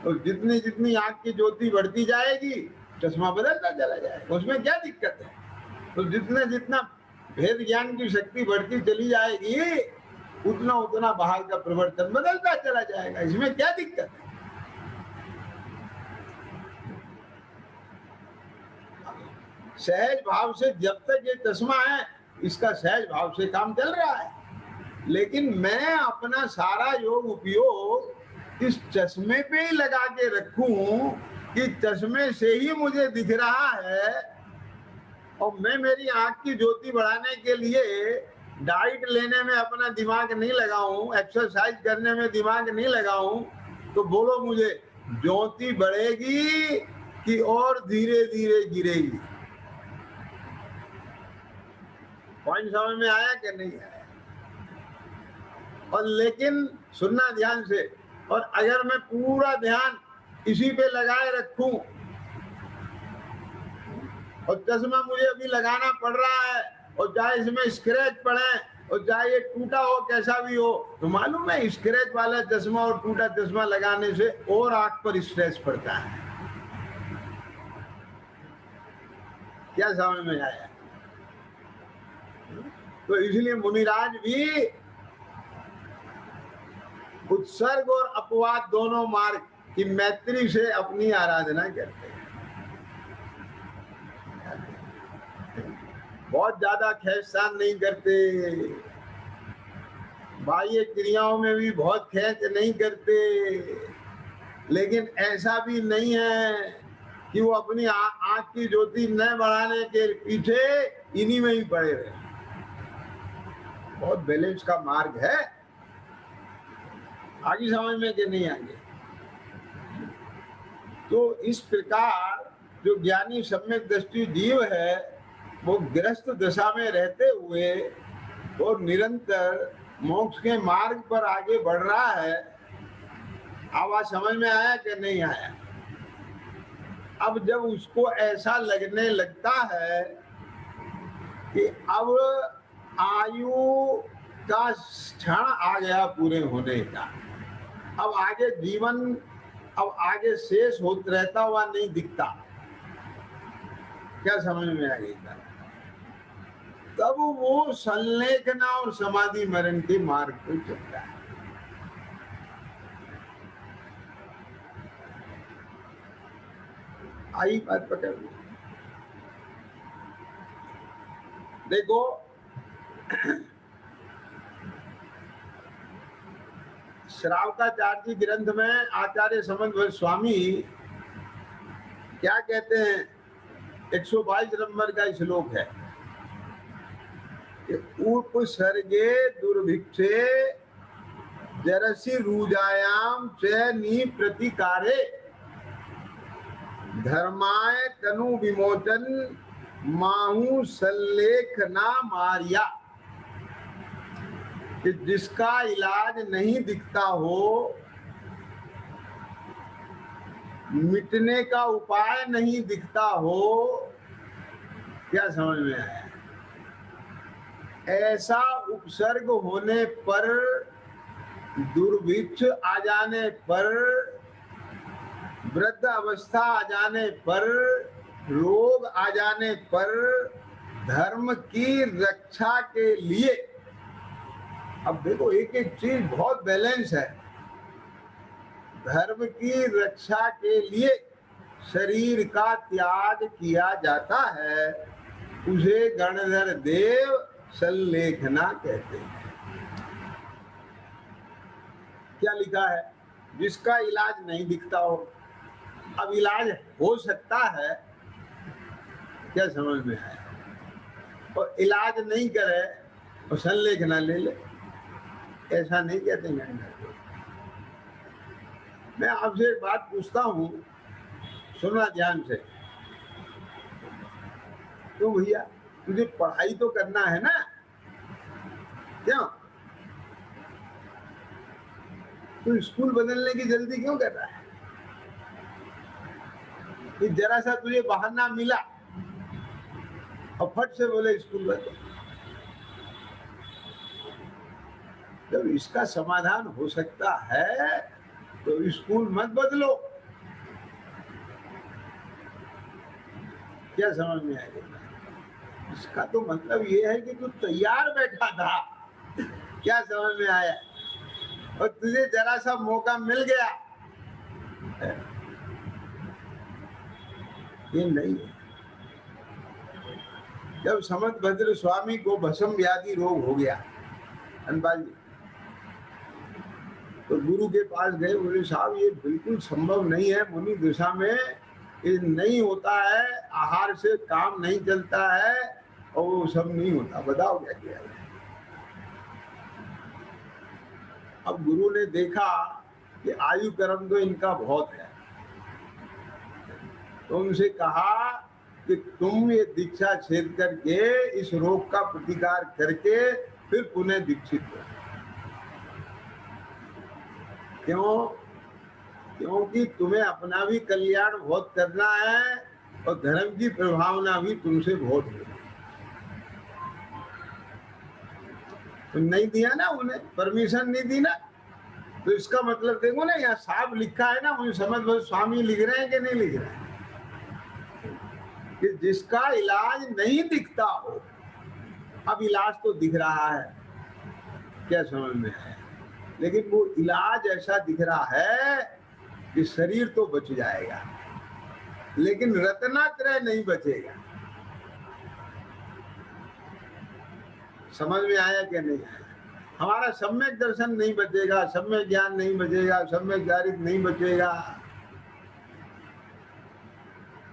तो जितनी जितनी आंख की ज्योति बढ़ती जाएगी, चश्मा बदलता चला जाएगा, उसमें क्या दिक्कत है? तो जितना जितना भेद ज्ञान की शक्ति बढ़ती चली जाएगी, उतना उतना बाहर का प्रवर्तन बदलता चला जाएगा, इसमें क्या दिक्कत है? सहज भाव से जब तक ये चश्मा है, इसका सहज भाव से काम चल रहा है, लेकिन मैं अपना सारा योग उपयोग इस चश्मे पे ही लगा के रखूं कि चश्मे से ही मुझे दिख रहा है, और मैं मेरी आंख की ज्योति बढ़ाने के लिए डाइट लेने में अपना दिमाग नहीं लगाऊं, एक्सरसाइज करने में दिमाग नहीं लगाऊं, तो बोलो मुझे, ज्योति बढ़ेगी कि और धीरे धीरे गिरेगी? पॉइंट समझ में आया कि नहीं आया? और लेकिन सुनना ध्यान से, और अगर मैं पूरा ध्यान इसी पे लगाए रखूं, और चश्मा मुझे अभी लगाना पड़ रहा है, और चाहे इसमें स्क्रैच पड़े, और चाहे ये टूटा हो कैसा भी हो, तो मालूम है स्क्रैच वाला चश्मा और टूटा चश्मा लगाने से और आंख पर स्ट्रेस पड़ता है। क्या समझ में आया? तो इसलिए मुनिराज भी उत्सर्ग और अपवाद दोनों मार्ग की मैत्री से अपनी आराधना करते हैं। बहुत ज्यादा खेचतान नहीं करते, बाह्य क्रियाओं में भी बहुत खेच नहीं करते, लेकिन ऐसा भी नहीं है कि वो अपनी आंख की ज्योति न बढ़ाने के पीछे इन्हीं में ही पड़े रहे। बहुत बैलेंस का मार्ग है। आगे समझ में कि नहीं आगे? तो इस प्रकार जो ज्ञानी सम्यक दृष्टि जीव है वो गृहस्थ दशा में रहते हुए और निरंतर मोक्ष के मार्ग पर आगे बढ़ रहा है। आवाज समझ में आया कि नहीं आया? अब जब उसको ऐसा लगने लगता है कि अब आयु का क्षण आ गया पूरे होने का, अब आगे जीवन अब आगे शेष होता रहता हुआ नहीं दिखता, क्या समझ में आ गई? तब वो संलेखना और समाधि मरण के मार्ग पर चलता है। आई बात पकड़ लो। देखो श्रावकाचार्य ग्रंथ में आचार्य समन्वय स्वामी क्या कहते हैं? 122 नंबर का श्लोक है, उपसर्गे दुर्भिक्षे जरसी रुजायाम च नी प्रतिकारे धर्माय तनु विमोचन माहू संलेखना मारिया। कि जिसका इलाज नहीं दिखता हो, मिटने का उपाय नहीं दिखता हो, क्या समझ में आया? ऐसा उपसर्ग होने पर, दुर्भिक्ष आ जाने पर, वृद्ध अवस्था आ जाने पर, रोग आ जाने पर, धर्म की रक्षा के लिए, अब देखो एक एक चीज बहुत बैलेंस है, धर्म की रक्षा के लिए शरीर का त्याग किया जाता है, उसे गणधर देव संलेखना कहते हैं। क्या लिखा है? जिसका इलाज नहीं दिखता हो, अब इलाज हो सकता है, क्या समझ में है? और इलाज नहीं करे और संलेखना ले ले, ऐसा नहीं कहते हैं। मैं आपसे एक बात पूछता हूं, सुनना ध्यान से। तो भैया तुझे पढ़ाई तो करना है ना, क्यों? तो स्कूल बदलने की जल्दी क्यों कर रहा है? कि जरा सा तुझे बहाना मिला और फट से बोले स्कूल बदल। जब इसका समाधान हो सकता है तो स्कूल मत बदलो, क्या समझ में आएगा? इसका तो मतलब ये है कि तू तैयार बैठा था, क्या समझ में आया? और तुझे जरा सा मौका मिल गया, ये नहीं है। जब समंतभद्र स्वामी को भस्म व्याधि रोग हो गया, धनपाल जी, तो गुरु के पास गए, बोले साहब ये बिल्कुल संभव नहीं है, मुनि दशा में ये नहीं होता है, आहार से काम नहीं चलता है और वो सब नहीं होता, बताओ क्या किया जाए? अब गुरु ने देखा कि आयु कर्म तो इनका बहुत है, तो उनसे कहा कि तुम ये दीक्षा छेद करके इस रोग का प्रतिकार करके फिर पुनः दीक्षित हो। क्यों? क्योंकि तुम्हें अपना भी कल्याण बहुत करना है और धर्म की प्रभावना भी तुमसे बहुत होगी। तो नहीं दिया ना, उन्हें परमिशन नहीं दी ना। तो इसका मतलब देखो ना, यहाँ साफ लिखा है ना, मुझे समझ बस स्वामी लिख रहे हैं कि नहीं लिख रहे हैं कि जिसका इलाज नहीं दिखता हो। अब इलाज तो दिख रहा है, क्या समझ में है, लेकिन वो इलाज ऐसा दिख रहा है कि शरीर तो बच जाएगा लेकिन रत्नात्रय नहीं बचेगा। समझ में आया कि नहीं आया? हमारा सम्यक दर्शन नहीं बचेगा, सम्यक ज्ञान नहीं बचेगा, सम्यक दारिद्र्य नहीं बचेगा।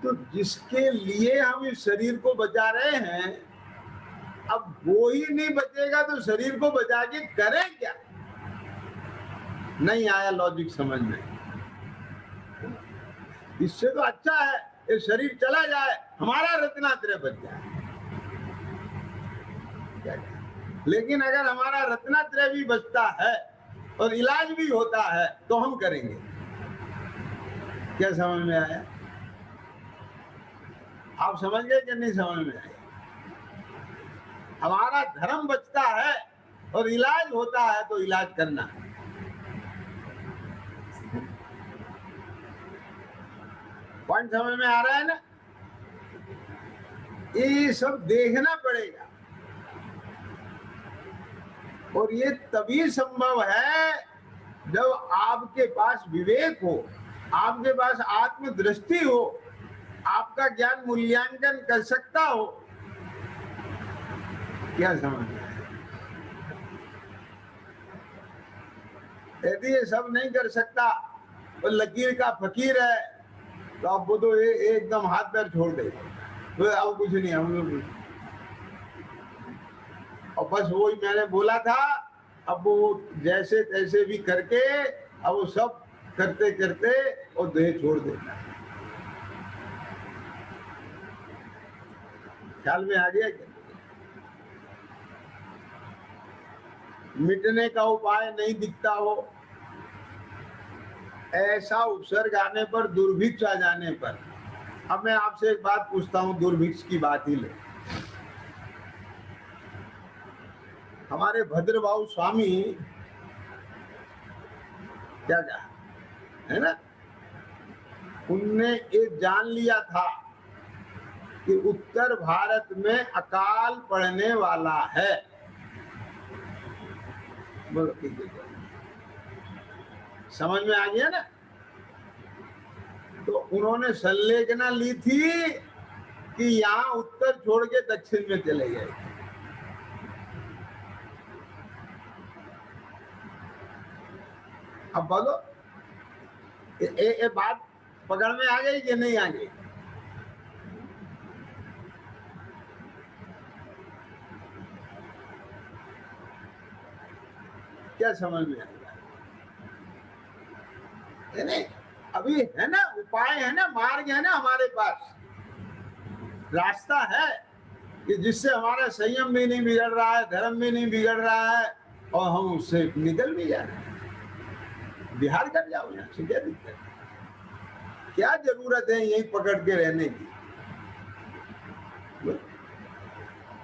तो जिसके लिए हम इस शरीर को बचा रहे हैं, अब वो ही नहीं बचेगा तो शरीर को बचा के करें क्या? नहीं आया लॉजिक समझ में? इससे तो अच्छा है ये शरीर चला जाए, हमारा रत्नात्रय बच जाए। लेकिन अगर हमारा रत्नात्रय भी बचता है और इलाज भी होता है तो हम करेंगे। क्या समझ में आया? आप समझ गए कि नहीं समझ में आया? हमारा धर्म बचता है और इलाज होता है तो इलाज करना है। पॉइंट समझ में आ रहा है ना? ये सब देखना पड़ेगा और ये तभी संभव है जब आपके पास विवेक हो, आपके पास आत्मदृष्टि हो, आपका ज्ञान मूल्यांकन कर सकता हो। क्या समझ में? यदि ये सब नहीं कर सकता तो लकीर का फकीर है, तो आप वो तो एकदम हाथ पैर छोड़ दे, तो अब कुछ नहीं, हम लोग और बस वही मैंने बोला था। अब वो जैसे तैसे भी करके अब वो सब करते करते और देह छोड़ देना। ख्याल में आ गया क्या? मिटने का उपाय नहीं दिखता हो, ऐसा उपसर्ग आने पर, दुर्भिक्ष आ जाने पर। अब मैं आपसे एक बात पूछता हूं, दुर्भिक्ष की बात ही ले। हमारे भद्रबाहु स्वामी क्या कहा है ना, उनने एक जान लिया था कि उत्तर भारत में अकाल पड़ने वाला है। बोलो ठीक है, समझ में आ गया ना? तो उन्होंने संलेखना ली थी कि यहाँ उत्तर छोड़ के दक्षिण में चले गए। अब बोलो ये बात पकड़ में आ गई कि नहीं आ गई? क्या समझ में आएगा? नहीं, अभी है ना उपाय, है ना मार्ग, है ना हमारे पास रास्ता है कि जिससे हमारा संयम भी नहीं बिगड़ रहा है, धर्म भी नहीं बिगड़ रहा है और हम उससे निकल भी जा रहे हैं। बिहार कर जाओ, यहाँ से क्या दिक्कत है? क्या जरूरत है यहीं पकड़ के रहने की?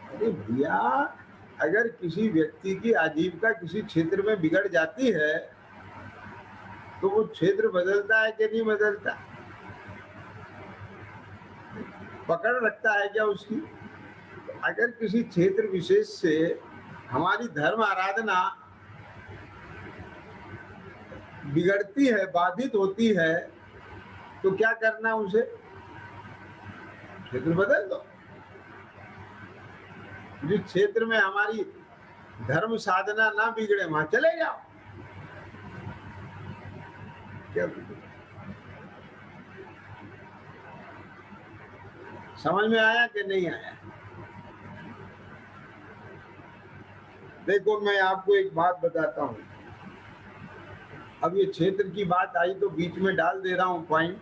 अरे भैया, अगर किसी व्यक्ति की आजीविका किसी क्षेत्र में बिगड़ जाती है तो वो क्षेत्र बदलता है कि नहीं बदलता? पकड़ रखता है क्या उसकी? अगर किसी क्षेत्र विशेष से हमारी धर्म आराधना बिगड़ती है, बाधित होती है, तो क्या करना उसे? क्षेत्र बदल दो। जिस क्षेत्र में हमारी धर्म साधना ना बिगड़े वहां चले जाओ। क्या समझ में आया कि नहीं आया? देखो मैं आपको एक बात बताता हूं, अब ये क्षेत्र की बात आई तो बीच में डाल दे रहा हूं पॉइंट।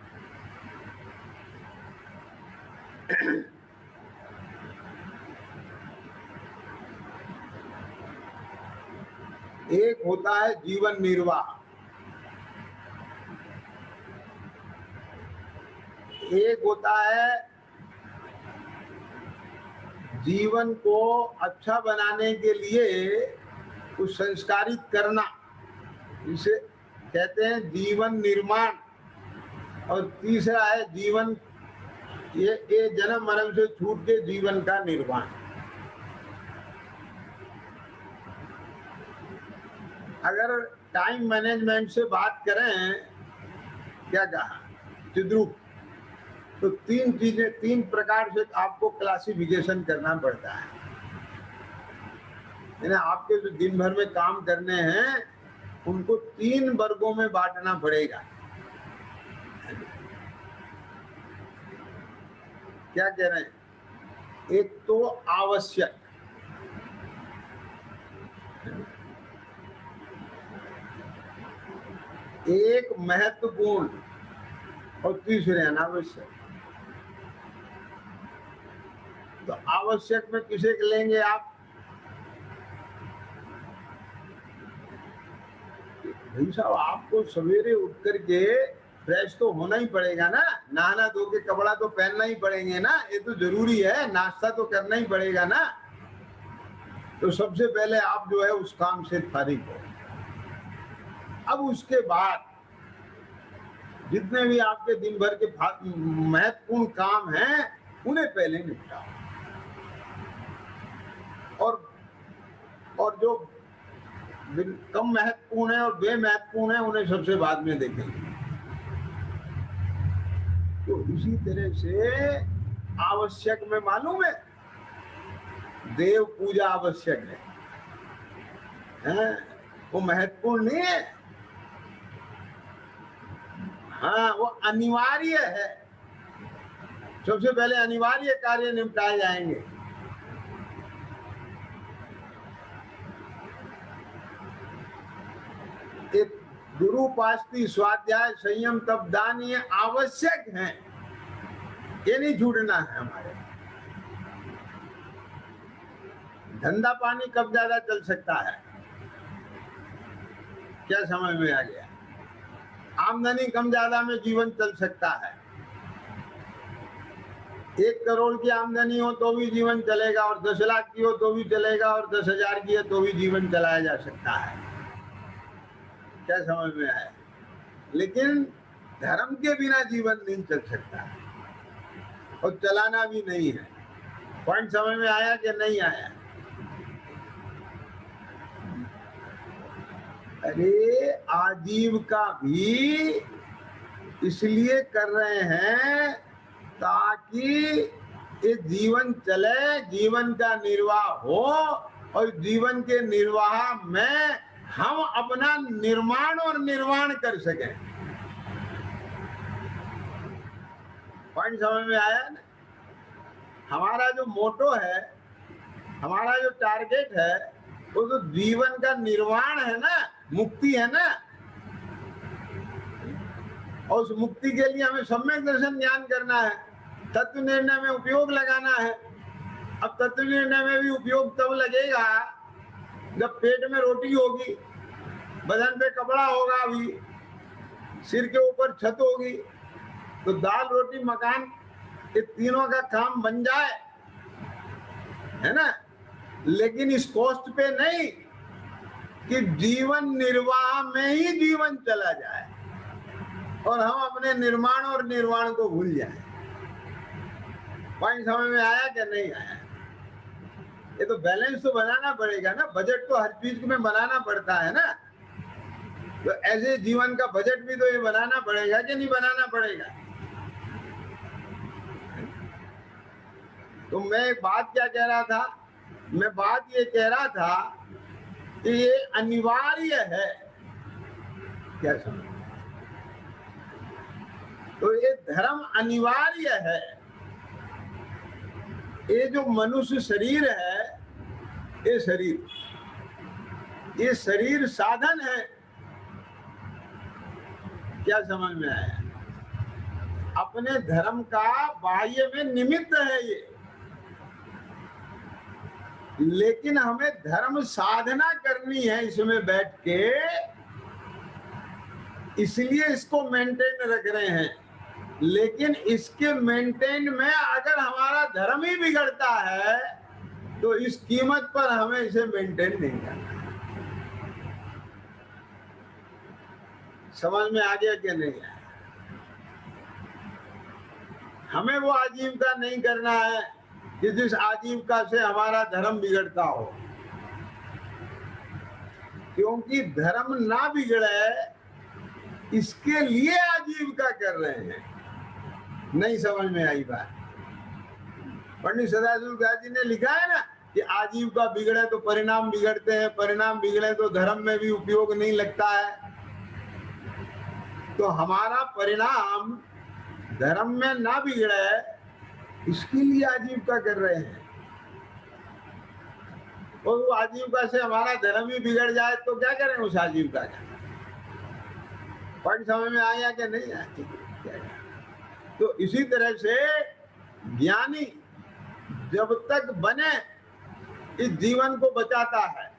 एक होता है जीवन निर्वाह, एक होता है जीवन को अच्छा बनाने के लिए कुछ संस्कारित करना, इसे कहते हैं जीवन निर्माण। और तीसरा है जीवन, ये जन्म मरण से छूट के जीवन का निर्माण। अगर टाइम मैनेजमेंट से बात करें, क्या कहा चिद्रूप, तो तीन चीजें, तीन प्रकार से आपको क्लासिफिकेशन करना पड़ता है। यानी आपके जो दिन भर में काम करने हैं उनको तीन वर्गों में बांटना पड़ेगा। क्या कह रहे हैं? एक तो आवश्यक, एक महत्वपूर्ण और तीसरे अनावश्यक। तो आवश्यक में किसे लेंगे आप? भाई साहब, आपको सवेरे उठ करके फ्रेश तो होना ही पड़ेगा ना, नहाना धो के कपड़ा तो पहनना ही पड़ेंगे ना, ये तो जरूरी है, नाश्ता तो करना ही पड़ेगा ना। तो सबसे पहले आप जो है उस काम से फारिग हो। अब उसके बाद जितने भी आपके दिन भर के महत्वपूर्ण काम हैं उन्हें पहले निपटाओ, और जो कम महत्वपूर्ण है और बेमहत्वपूर्ण है उन्हें सबसे बाद में देखेंगे। तो इसी तरह से आवश्यक में मालूम है, देव पूजा आवश्यक है? वो महत्वपूर्ण नहीं है, हाँ वो अनिवार्य है। सबसे पहले अनिवार्य कार्य निपटाए जाएंगे। एक गुरु पास्ती, स्वाध्याय, संयम, तप, दान, ये आवश्यक हैं, ये नहीं छूटना है हमारे। धंधा पानी कब ज्यादा चल सकता है? क्या समझ में आ गया? आमदनी कम ज्यादा में जीवन चल सकता है। 1 करोड़ की आमदनी हो तो भी जीवन चलेगा, और 10 लाख की हो तो भी चलेगा, और 10,000 की है तो भी जीवन चलाया जा सकता है। क्या समझ में आया? लेकिन धर्म के बिना जीवन नहीं चल सकता है, और चलाना भी नहीं है। पॉइंट समझ में आया कि नहीं आया? अरे आजीविका भी इसलिए कर रहे हैं ताकि ये जीवन चले, जीवन का निर्वाह हो, और जीवन के निर्वाह में हम अपना निर्माण और निर्वाण कर सकें। पॉइंट समझ में आया ना? हमारा जो मोटो है, हमारा जो टारगेट है, वो तो जीवन का निर्वाण है ना, मुक्ति है ना। और उस मुक्ति के लिए हमें सम्यक दर्शन ज्ञान करना है, तत्व निर्णय में उपयोग लगाना है। अब तत्व निर्णय में भी उपयोग तब लगेगा जब पेट में रोटी होगी, बदन पे कपड़ा होगा, अभी सिर के ऊपर छत होगी, तो दाल रोटी मकान ये तीनों का काम बन जाए, है ना। लेकिन इस कॉस्ट पे नहीं कि जीवन निर्वाह में ही जीवन चला जाए और हम अपने निर्माण और निर्वाण को भूल जाएं। पॉइंट समझ में आया कि नहीं आया? ये तो बैलेंस तो बनाना पड़ेगा ना, बजट तो हर चीज में बनाना पड़ता है ना। तो ऐसे जीवन का बजट भी तो ये बनाना पड़ेगा कि नहीं बनाना पड़ेगा? तो मैं एक बात क्या कह रहा था, मैं बात ये कह रहा था कि ये अनिवार्य है। क्या समझ? तो ये धर्म अनिवार्य है। ये जो मनुष्य शरीर है, ये शरीर साधन है। क्या समझ में आया? अपने धर्म का बाह्य में निमित्त है ये, लेकिन हमें धर्म साधना करनी है इसमें बैठ के, इसलिए इसको मेंटेन रख रहे हैं। लेकिन इसके मेंटेन में अगर हमारा धर्म ही बिगड़ता है तो इस कीमत पर हमें इसे मेंटेन नहीं करना। समझ में आ गया कि नहीं आया? हमें वो आजीविका नहीं करना है कि जिस आजीविका से हमारा धर्म बिगड़ता हो, क्योंकि धर्म ना बिगड़े इसके लिए आजीविका कर रहे हैं। नहीं समझ में आई बात? पंडित सदाशिव जी ने लिखा है ना कि आजीविका बिगड़े तो परिणाम बिगड़ते हैं, परिणाम बिगड़े तो धर्म में भी उपयोग नहीं लगता है। तो हमारा परिणाम धर्म में ना बिगड़े इसके लिए आजीविका कर रहे हैं। और वो आजीविका से हमारा धर्म ही बिगड़ जाए तो क्या करें उस आजीविका का? पॉइंट समझ में आया कि नहीं आया? तो इसी तरह से ज्ञानी जब तक बने इस जीवन को बचाता है।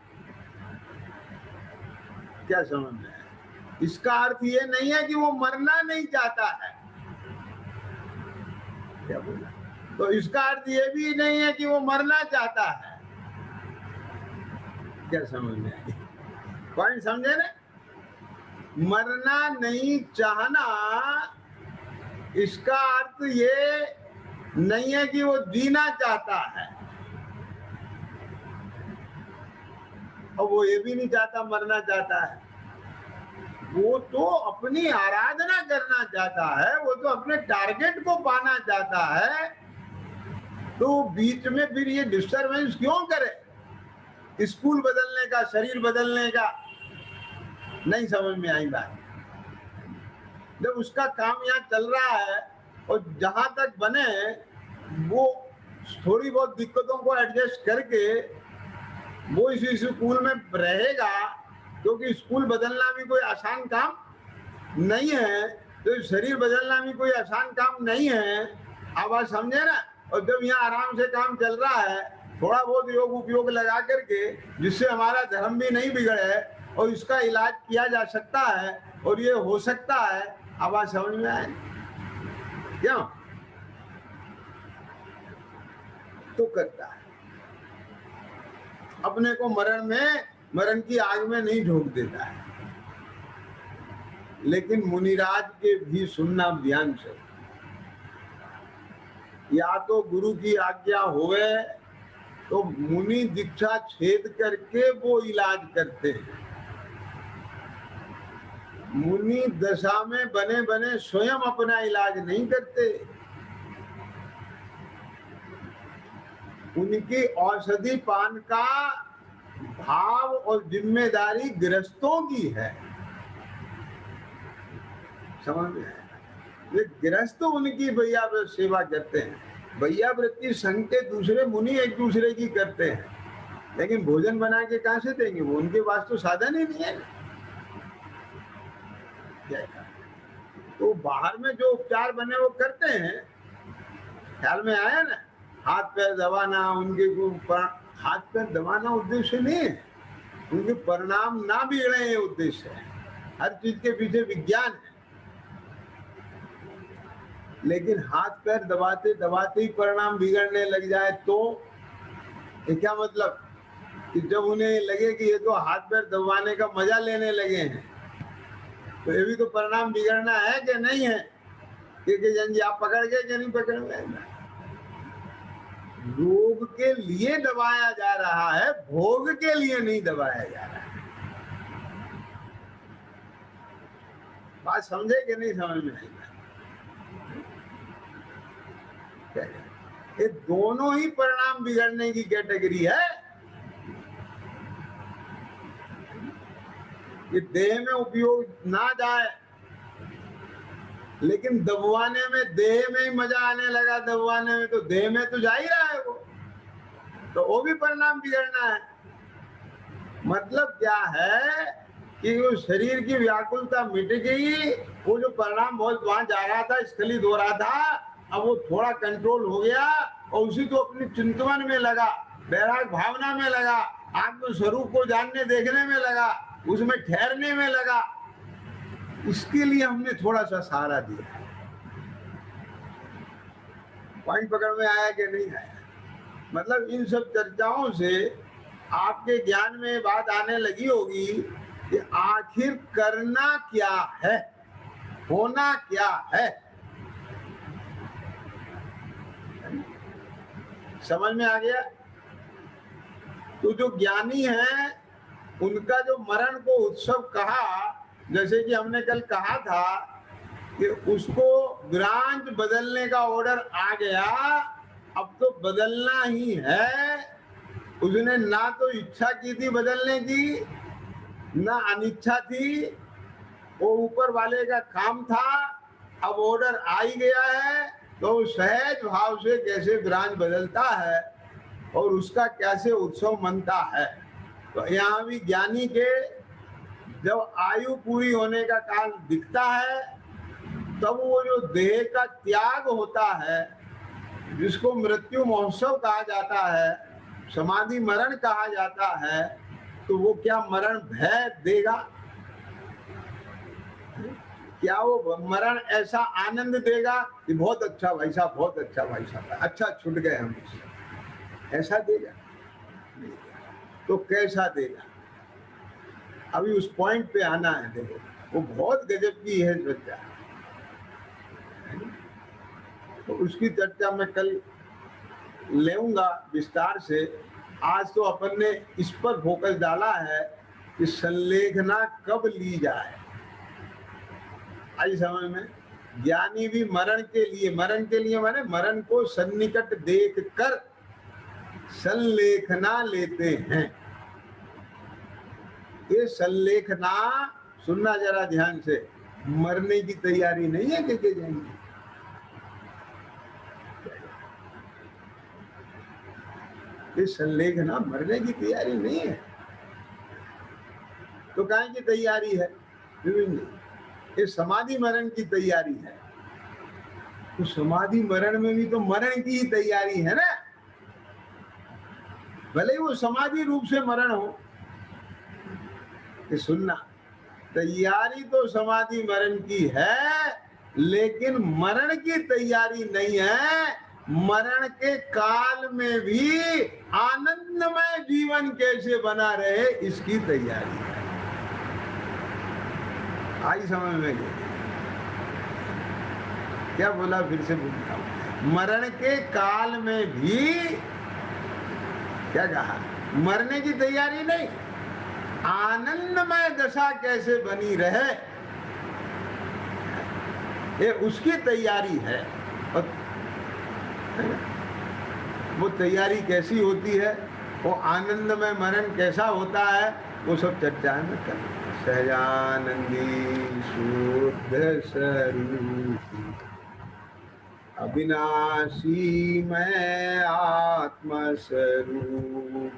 क्या समझ में? इसका अर्थ ये नहीं है कि वो मरना नहीं चाहता है। क्या बोला? तो इसका अर्थ ये भी नहीं है कि वो मरना चाहता है। क्या समझ में आई? पॉइंट समझे ना? मरना नहीं चाहना इसका अर्थ ये नहीं है कि वो जीना चाहता है, और वो ये भी नहीं चाहता मरना चाहता है। वो तो अपनी आराधना करना चाहता है, वो तो अपने टारगेट को पाना चाहता है। तो बीच में फिर ये डिस्टरबेंस क्यों करे? स्कूल बदलने का, शरीर बदलने का? नहीं समझ में आई बात? जब उसका काम यहाँ चल रहा है और जहां तक बने वो थोड़ी बहुत दिक्कतों को एडजस्ट करके वो इस स्कूल में रहेगा, क्योंकि स्कूल बदलना भी कोई आसान काम नहीं है। तो शरीर बदलना भी कोई आसान काम नहीं है। आप बात समझे ना? और जब यहाँ आराम से काम चल रहा है, थोड़ा बहुत योग उपयोग लगा करके जिससे हमारा धर्म भी नहीं बिगड़े और इसका इलाज किया जा सकता है और ये हो सकता है। अब बात समझ में आए? क्यों तो करता है? अपने को मरण की आग में नहीं झोंक देता है। लेकिन मुनिराज के भी सुनना ध्यान से, या तो गुरु की आज्ञा होवे तो मुनि दीक्षा छेद करके वो इलाज करते हैं। मुनि दशा में बने बने स्वयं अपना इलाज नहीं करते। उनकी औषधि पान का भाव और जिम्मेदारी गृहस्थों की है। समझ में? ये गृहस्थ उनकी वैयाव्रत सेवा करते हैं। वैयाव्रती संघ के दूसरे मुनि एक दूसरे की करते हैं, लेकिन भोजन बना के कहां से देंगे? वो उनके पास तो साधन ही नहीं है। तो बाहर में जो उपचार बने वो करते हैं। ख्याल में आया ना? हाथ पैर दबाना, उनके हाथ पैर दबाना उद्देश्य नहीं है, उनके परिणाम ना बिगड़े ये उद्देश्य है। हर चीज के पीछे विज्ञान है। लेकिन हाथ पैर दबाते दबाते ही परिणाम बिगड़ने लग जाए तो ये क्या मतलब? कि जब उन्हें लगे कि ये तो हाथ पैर दबाने का मजा लेने लगे हैं, तो ये भी तो परिणाम बिगड़ना है कि नहीं है? क्योंकि जन जी आप पकड़ गए कि नहीं पकड़ गए? रोग के लिए दबाया जा रहा है, भोग के लिए नहीं दबाया जा रहा है। बात समझे कि नहीं समझ में? ये दोनों ही परिणाम बिगड़ने की कैटेगरी है। ये देह में उपयोग ना जाए, लेकिन दबवाने में देह में ही मजा आने लगा दबवाने में, तो देह में तो जा ही रहा है वो भी परिणाम बिगड़ना है। मतलब क्या है कि वो शरीर की व्याकुलता मिट गई, वो जो परिणाम बहुत वहां जा रहा था, स्खलित हो रहा था, अब वो थोड़ा कंट्रोल हो गया और उसी को अपनी चिंतन में लगा, वैराग भावना में लगा, आत्म स्वरूप को जानने देखने में लगा, उसमें ठहरने में लगा। इसके लिए हमने थोड़ा सा सहारा दिया। पॉइंट पकड़ में आया कि नहीं आया? मतलब इन सब चर्चाओं से आपके ज्ञान में बात आने लगी होगी कि आखिर करना क्या है, होना क्या है। समझ में आ गया? तो जो ज्ञानी है उनका जो मरण को उत्सव कहा, जैसे कि हमने कल कहा था कि उसको ब्रांच बदलने का ऑर्डर आ गया, अब तो बदलना ही है। उसने ना तो इच्छा की थी बदलने की, ना अनिच्छा थी, वो ऊपर वाले का काम था। अब ऑर्डर आ ही गया है, तो सहज भाव से कैसे ब्रांच बदलता है और उसका कैसे उत्सव मनता है। तो यहाँ भी ज्ञानी के जब आयु पूरी होने का काल दिखता है, तब वो जो देह का त्याग होता है, जिसको मृत्यु महोत्सव कहा जाता है, समाधि मरण कहा जाता है, तो वो क्या मरण भय देगा? क्या वो मरण ऐसा आनंद देगा कि बहुत अच्छा भाई साहब, बहुत अच्छा भाई साहब, अच्छा छूट गए हम, ऐसा देगा? तो कैसा देगा? अभी उस पॉइंट पे आना है। देखो, वो बहुत गजब की है चर्चा, तो उसकी चर्चा मैं कल लेऊंगा विस्तार से। आज तो अपन ने इस पर फोकस डाला है कि संलेखना कब ली जाए। आई समझ में? ज्ञानी भी मरण के लिए माने मरण को सन्निकट देख कर संलेखना लेते हैं। ये संलेखना, सुनना जरा ध्यान से, मरने की तैयारी नहीं है कि जाएंगे। ये संलेखना मरने की तैयारी नहीं है। तो काहे की तैयारी है? ये समाधि मरण की तैयारी है। तो समाधि मरण में भी तो मरण की ही तैयारी है ना, भले ही वो समाधि रूप से मरण हो। कि सुनना, तैयारी तो समाधि मरण की है, लेकिन मरण की तैयारी नहीं है। मरण के काल में भी आनंदमय जीवन कैसे बना रहे, इसकी तैयारी है। आई समझ में? क्या बोला, फिर से बोलता हूं। मरण के काल में भी क्या कहा? मरने की तैयारी नहीं, आनंदमय दशा कैसे बनी रहे, ये उसकी तैयारी है। और वो तैयारी कैसी होती है, वो आनंदमय मरण कैसा होता है, वो सब चर्चा में कर। सहजानंदी शुद्ध स्वरूप अविनाशी मैं आत्म स्वरूप।